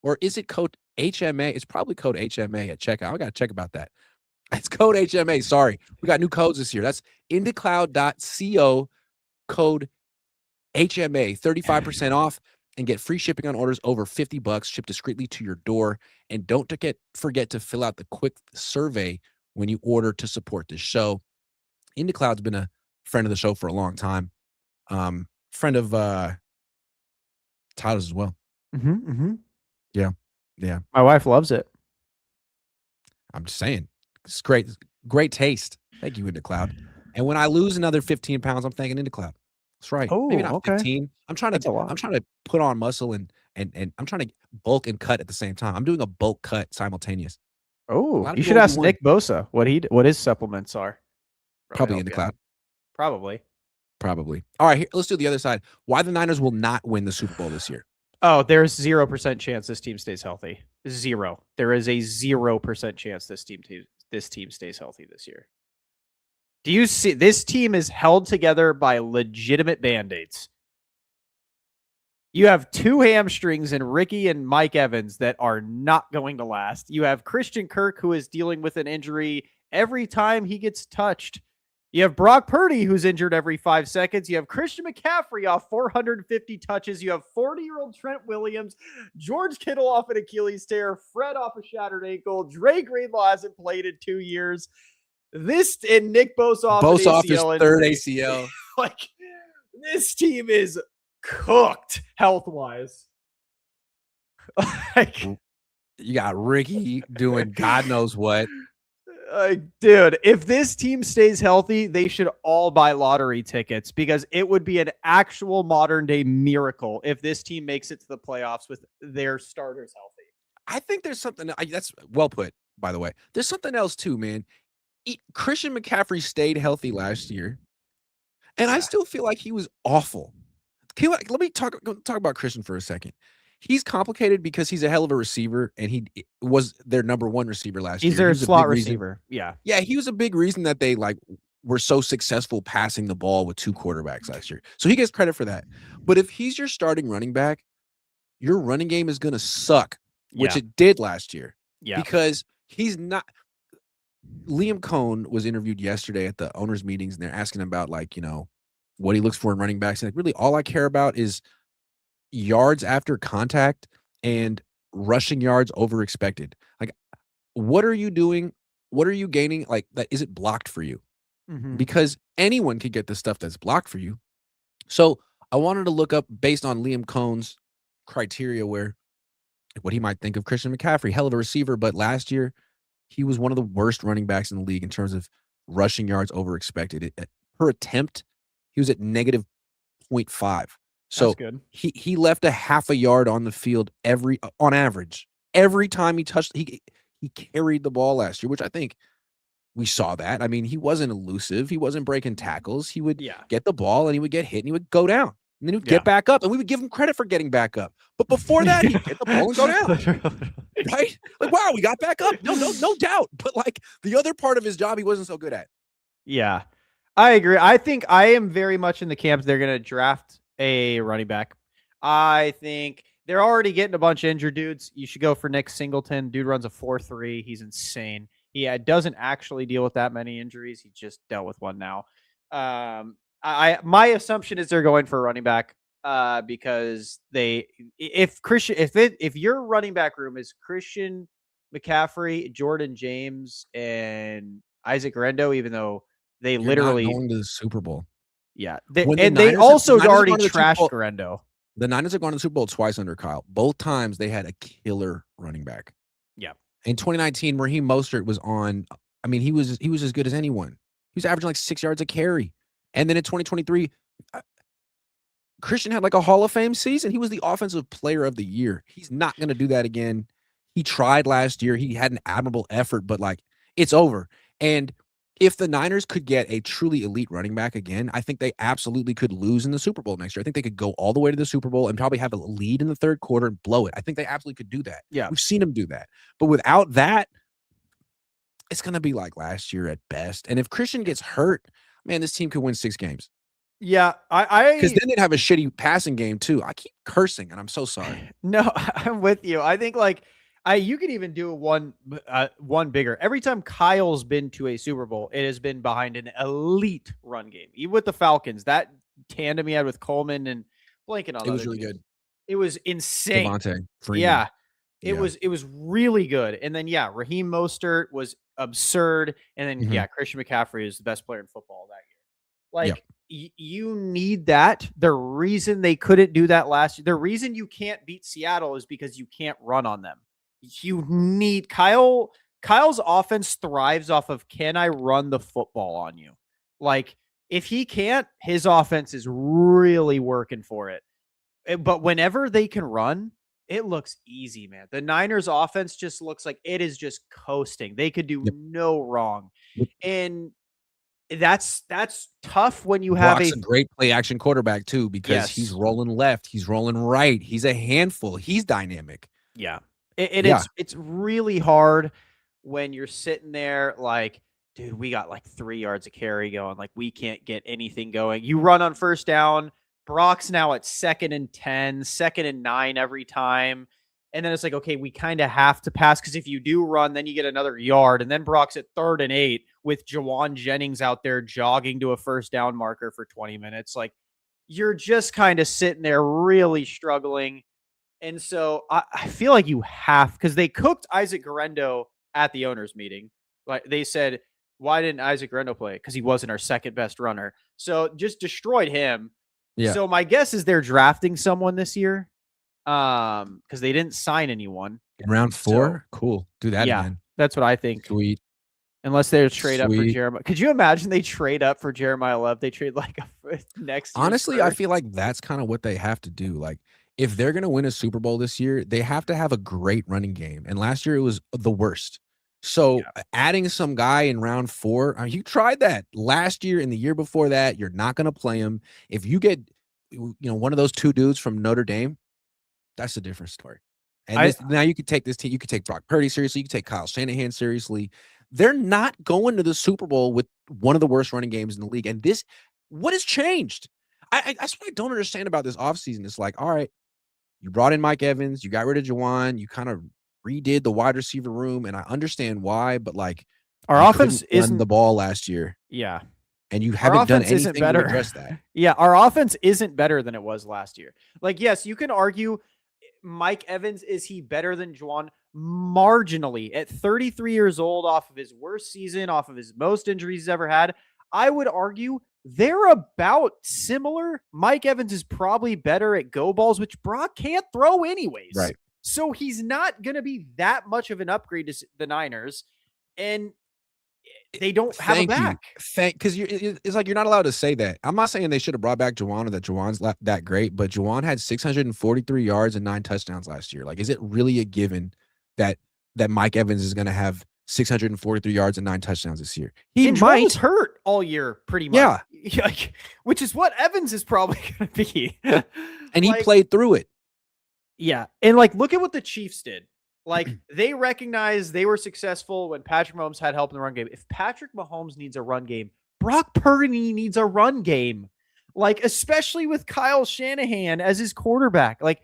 [SPEAKER 1] Or is it code HMA? It's probably code HMA at checkout. I got to check about that. It's code HMA. Sorry. We got new codes this year. That's indicloud.co, code HMA, 35% off. and get free shipping on orders over $50 shipped discreetly to your door. And don't forget to fill out the quick survey when you order to support this show. Indic Cloud's been a friend of the show for a long time. Friend of Tyler's as well. Yeah.
[SPEAKER 2] My wife loves it.
[SPEAKER 1] I'm just saying. It's great taste. Thank you, Indic Cloud. And when I lose another 15 pounds, I'm thanking Indic Cloud. That's right. Maybe not 15. I'm trying to put on muscle and I'm trying to bulk and cut at the same time. I'm doing a bulk cut simultaneous.
[SPEAKER 2] Oh, you should ask Nick Bosa what his supplements are.
[SPEAKER 1] Probably Indic Cloud.
[SPEAKER 2] Probably.
[SPEAKER 1] All right, let's do the other side. Why the Niners will not win the Super Bowl this year?
[SPEAKER 2] Oh, there's 0% chance this team stays healthy. Zero. There is a 0% chance this team stays healthy this year. Do you see this team is held together by legitimate band-aids? You have 2 hamstrings in Ricky and Mike Evans that are not going to last. You have Christian Kirk, who is dealing with an injury every time he gets touched. You have Brock Purdy, who's injured every 5 seconds. You have Christian McCaffrey off 450 touches. You have 40-year-old Trent Williams, George Kittle off an Achilles tear, Fred off a shattered ankle, Dre Greenlaw hasn't played in 2 years. This and Nick Bosa off
[SPEAKER 1] his third ACL.
[SPEAKER 2] Like, this team is cooked health-wise. Like,
[SPEAKER 1] you got Ricky doing God knows what.
[SPEAKER 2] Dude, if this team stays healthy, they should all buy lottery tickets because it would be an actual modern-day miracle if this team makes it to the playoffs with their starters healthy.
[SPEAKER 1] I think there's something that's well put, by the way. There's something else too, man. Christian McCaffrey stayed healthy last year, and I still feel like he was awful. Let me talk about Christian for a second. He's complicated because he's a hell of a receiver, and he was their number 1 receiver last year.
[SPEAKER 2] He's their slot receiver. Yeah,
[SPEAKER 1] he was a big reason that they were so successful passing the ball with 2 quarterbacks last year. So he gets credit for that. But if he's your starting running back, your running game is going to suck, which it did last year.
[SPEAKER 2] Yeah,
[SPEAKER 1] because he's not. Liam Cohn was interviewed yesterday at the owners' meetings, and they're asking about what he looks for in running backs. And really, all I care about is yards after contact and rushing yards over expected. Like, what are you doing? What are you gaining? Like, that is it blocked for you? Because anyone could get the stuff that's blocked for you. So I wanted to look up based on Liam Cohn's criteria what he might think of Christian McCaffrey. Hell of a receiver, but last year he was one of the worst running backs in the league in terms of rushing yards over expected. Per attempt, he was at negative 0.5. So
[SPEAKER 2] good.
[SPEAKER 1] He left a half a yard on the field on average. Every time he touched, he carried the ball last year, which I think we saw that. I mean, he wasn't elusive. He wasn't breaking tackles. He would get the ball and he would get hit and he would go down. And then he would get back up, and we would give him credit for getting back up. But before that, he'd get the ball and go down. Right? Like, wow, we got back up. No doubt. But the other part of his job, he wasn't so good at.
[SPEAKER 2] Yeah, I agree. I think I am very much in the camp they're going to draft a running back. I think they're already getting a bunch of injured dudes. You should go for Nick Singleton. Dude runs a 4.3. He's insane. He doesn't actually deal with that many injuries. He just dealt with one now. My assumption is they're going for a running back because if your running back room is Christian McCaffrey, Jordan James, and Isaac Rendo, even though they literally
[SPEAKER 1] going to the Super Bowl.
[SPEAKER 2] Yeah, they also already trashed Rendo.
[SPEAKER 1] The Niners have gone to the Super Bowl twice under Kyle. Both times they had a killer running back.
[SPEAKER 2] Yeah.
[SPEAKER 1] In 2019, Raheem Mostert was on. I mean, he was as good as anyone. He was averaging 6 yards a carry. And then in 2023, Christian had a Hall of Fame season. He was the offensive player of the year. He's not going to do that again. He tried last year. He had an admirable effort, but it's over. And if the Niners could get a truly elite running back again, I think they absolutely could lose in the Super Bowl next year. I think they could go all the way to the Super Bowl and probably have a lead in the third quarter and blow it. I think they absolutely could do that.
[SPEAKER 2] Yeah.
[SPEAKER 1] We've seen them do that. But without that, it's going to be like last year at best. And if Christian gets hurt, man, this team could win 6 games.
[SPEAKER 2] Yeah,
[SPEAKER 1] because then they'd have a shitty passing game too. I keep cursing, and I'm so sorry.
[SPEAKER 2] No, I'm with you. I think you could even do one bigger. Every time Kyle's been to a Super Bowl, it has been behind an elite run game. Even with the Falcons, that tandem he had with Coleman and blanking on
[SPEAKER 1] it was really good.
[SPEAKER 2] It was insane.
[SPEAKER 1] Devontae Freeman.
[SPEAKER 2] Yeah. It was really good. And then Raheem Mostert was absurd. And then Christian McCaffrey is the best player in football that year. Like you need that. The reason they couldn't do that last year, the reason you can't beat Seattle is because you can't run on them. You need Kyle's offense thrives off of, can I run the football on you? Like if he can't, his offense is really working for it. But whenever they can run, it looks easy, man. The Niners offense just looks like it is just coasting. They could do no wrong. And that's tough when you have
[SPEAKER 1] a great play action quarterback too, because he's rolling left, he's rolling right, he's a handful, he's dynamic.
[SPEAKER 2] Yeah. It's really hard when you're sitting there like, dude, we got like 3 yards of carry going. Like we can't get anything going. You run on first down. Brock's now at 2nd and 10, 2nd and 9 every time. And then it's like, okay, we kind of have to pass because if you do run, then you get another yard. And then Brock's at 3rd and 8 with Jawan Jennings out there jogging to a first down marker for 20 minutes. Like you're just kind of sitting there really struggling. And so I feel like you have, because they cooked Isaac Guerrero at the owners meeting. Like they said, why didn't Isaac Guerrero play? Because he wasn't our second best runner. So just destroyed him. Yeah. So my guess is they're drafting someone this year, because they didn't sign anyone.
[SPEAKER 1] In round 4? So, cool. Do that again.
[SPEAKER 2] That's what I think.
[SPEAKER 1] Sweet.
[SPEAKER 2] Unless they trade up for Jeremiah. Could you imagine they trade up for Jeremiah Love? They trade like a next.
[SPEAKER 1] Honestly, I feel like that's kind of what they have to do. Like if they're going to win a Super Bowl this year, they have to have a great running game. And last year it was the worst. So adding some guy in round 4, I mean, you tried that last year and the year before that. You're not going to play him. If you get, one of those 2 dudes from Notre Dame, that's a different story. And now you could take this team. You could take Brock Purdy seriously. You could take Kyle Shanahan seriously. They're not going to the Super Bowl with one of the worst running games in the league. And what has changed? That's what I don't understand about this offseason. It's like, all right, you brought in Mike Evans. You got rid of Juwan. You kind of redid the wide receiver room, and I understand why, but like
[SPEAKER 2] our offense isn't
[SPEAKER 1] the ball last year.
[SPEAKER 2] Yeah.
[SPEAKER 1] And you haven't done anything to address that.
[SPEAKER 2] Yeah, our offense isn't better than it was last year. Like, yes, you can argue Mike Evans, is he better than Juwan? Marginally. At 33 years old, off of his worst season, off of his most injuries he's ever had, I would argue they're about similar. Mike Evans is probably better at go balls, which Brock can't throw anyways.
[SPEAKER 1] Right.
[SPEAKER 2] So he's not going to be that much of an upgrade to the Niners, and they don't have a back.
[SPEAKER 1] Because it's like you're not allowed to say that. I'm not saying they should have brought back Juwan or that Juwan's that great, but Juwan had 643 yards and 9 touchdowns last year. Like, is it really a given that Mike Evans is going to have 643 yards and 9 touchdowns this year?
[SPEAKER 2] He might hurt all year, pretty much.
[SPEAKER 1] Yeah,
[SPEAKER 2] which is what Evans is probably going to be.
[SPEAKER 1] And he played through it.
[SPEAKER 2] Yeah. And like, look at what the Chiefs did. Like they recognized they were successful when Patrick Mahomes had help in the run game. If Patrick Mahomes needs a run game, Brock Purdy needs a run game. Like, especially with Kyle Shanahan as his quarterback. Like,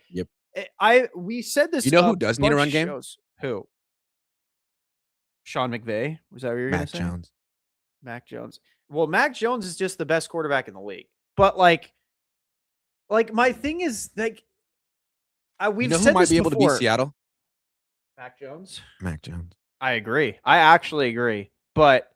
[SPEAKER 2] we said this.
[SPEAKER 1] You know who does need a run game?
[SPEAKER 2] Who? Sean McVay? Was that what you were going to say? Mac Jones. Well, Mac Jones is just the best quarterback in the league. But like my thing is like, we've said
[SPEAKER 1] who might
[SPEAKER 2] this
[SPEAKER 1] be able
[SPEAKER 2] before.
[SPEAKER 1] to beat Seattle?
[SPEAKER 2] Mac Jones.
[SPEAKER 1] I
[SPEAKER 2] agree. I actually agree. But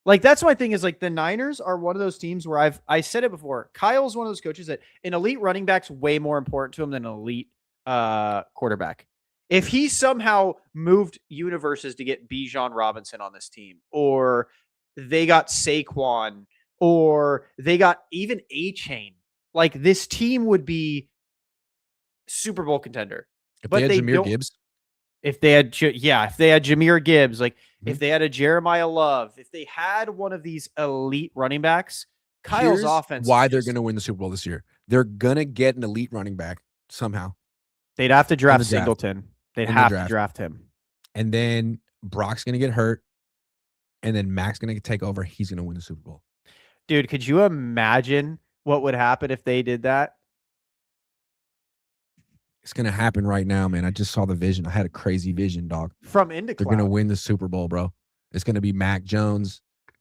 [SPEAKER 2] like, that's my thing is like the Niners are one of those teams where I said it before. Kyle's one of those coaches that an elite running back's way more important to him than an elite quarterback. If he somehow moved universes to get Bijan Robinson on this team, or they got Saquon, or they got even A-Chain, like this team would be Super Bowl contender.
[SPEAKER 1] If they had Jahmyr Gibbs.
[SPEAKER 2] If they had Jahmyr Gibbs, like if they had a Jeremiah Love, if they had one of these elite running backs, Kyle's offense.
[SPEAKER 1] Why they're going to win the Super Bowl this year? They're going to get an elite running back somehow.
[SPEAKER 2] They'd have to draft Singleton. They'd have to draft him.
[SPEAKER 1] And then Brock's going to get hurt. And then Mac's going to take over. He's going to win the Super Bowl.
[SPEAKER 2] Dude, could you imagine what would happen if they did that?
[SPEAKER 1] It's going to happen right now, man. I just saw the vision. I had a crazy vision, dog.
[SPEAKER 2] From Indic Cloud.
[SPEAKER 1] They're going to win the Super Bowl, bro. It's going to be Mac Jones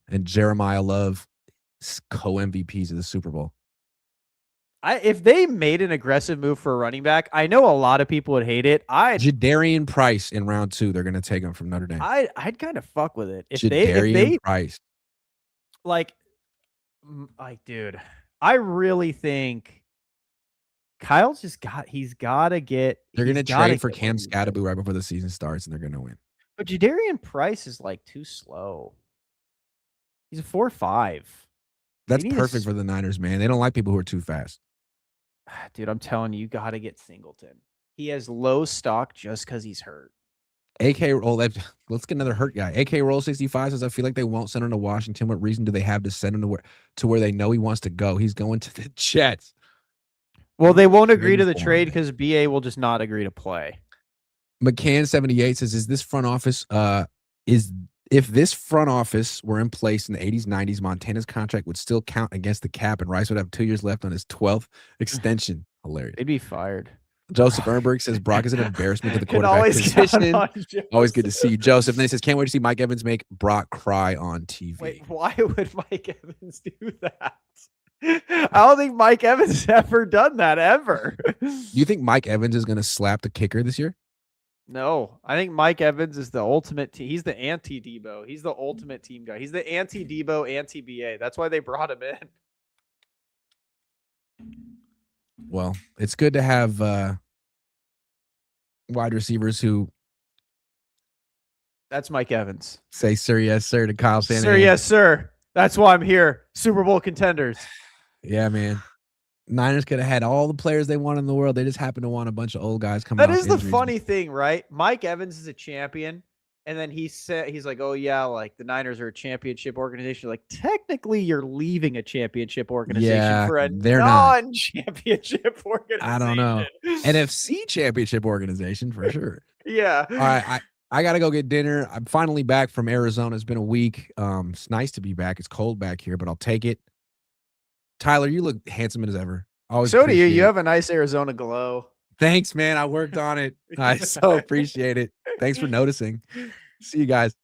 [SPEAKER 1] and Jeremiah Love, co-MVPs of the Super Bowl.
[SPEAKER 2] If they made an aggressive move for a running back, I know a lot of people would hate it.
[SPEAKER 1] Jadarian Price in round 2. They're going to take him from Notre Dame.
[SPEAKER 2] I'd kind of fuck with it if
[SPEAKER 1] Jadarian
[SPEAKER 2] they
[SPEAKER 1] Price.
[SPEAKER 2] like, dude, I really think Kyle's he's got to get.
[SPEAKER 1] They're going to trade for Cam Scatterby right before the season starts, and they're going to win.
[SPEAKER 2] But Jadarian Price is like too slow. He's a 4.5.
[SPEAKER 1] That's perfect for the Niners, man. They don't like people who are too fast.
[SPEAKER 2] Dude, I'm telling you, you got to get Singleton. He has low stock just because he's hurt.
[SPEAKER 1] Let's get another hurt guy. AK Roll 65 says, I feel like they won't send him to Washington. What reason do they have to send him to where they know he wants to go? He's going to the Jets.
[SPEAKER 2] Well, they won't agree to the trade because BA will just not agree to play.
[SPEAKER 1] McCann 78 says, if this front office were in place in the 80s, 90s, Montana's contract would still count against the cap, and Rice would have 2 years left on his 12th extension. Hilarious.
[SPEAKER 2] They'd be fired.
[SPEAKER 1] Joseph Ernberg says, Brock is an embarrassment to the quarterback position. Always good to see you, Joseph. And then he says, can't wait to see Mike Evans make Brock cry on TV.
[SPEAKER 2] Wait, why would Mike Evans do that? I don't think Mike Evans has ever done that, ever.
[SPEAKER 1] You think Mike Evans is going to slap the kicker this year?
[SPEAKER 2] No, I think Mike Evans is the ultimate. He's the anti-Debo. He's the ultimate team guy. He's the anti-Debo, anti-BA. That's why they brought him in.
[SPEAKER 1] Well, it's good to have wide receivers who.
[SPEAKER 2] That's Mike Evans.
[SPEAKER 1] Say, sir, yes, sir, to Kyle Shanahan.
[SPEAKER 2] Sir, yes, sir. That's why I'm here. Super Bowl contenders.
[SPEAKER 1] Yeah, man. Niners could have had all the players they want in the world. They just happen to want a bunch of old guys coming.
[SPEAKER 2] That is the funny thing, right? Mike Evans is a champion, and then he's like, "Oh yeah, like the Niners are a championship organization." Like technically, you're leaving a championship organization for a non-championship organization.
[SPEAKER 1] I don't know. NFC championship organization for sure.
[SPEAKER 2] Yeah.
[SPEAKER 1] All right, I gotta go get dinner. I'm finally back from Arizona. It's been a week. It's nice to be back. It's cold back here, but I'll take it. Tyler, you look handsome as ever. Always.
[SPEAKER 2] So do you. You have a nice Arizona glow.
[SPEAKER 1] Thanks, man. I worked on it. I so appreciate it. Thanks for noticing. See you guys.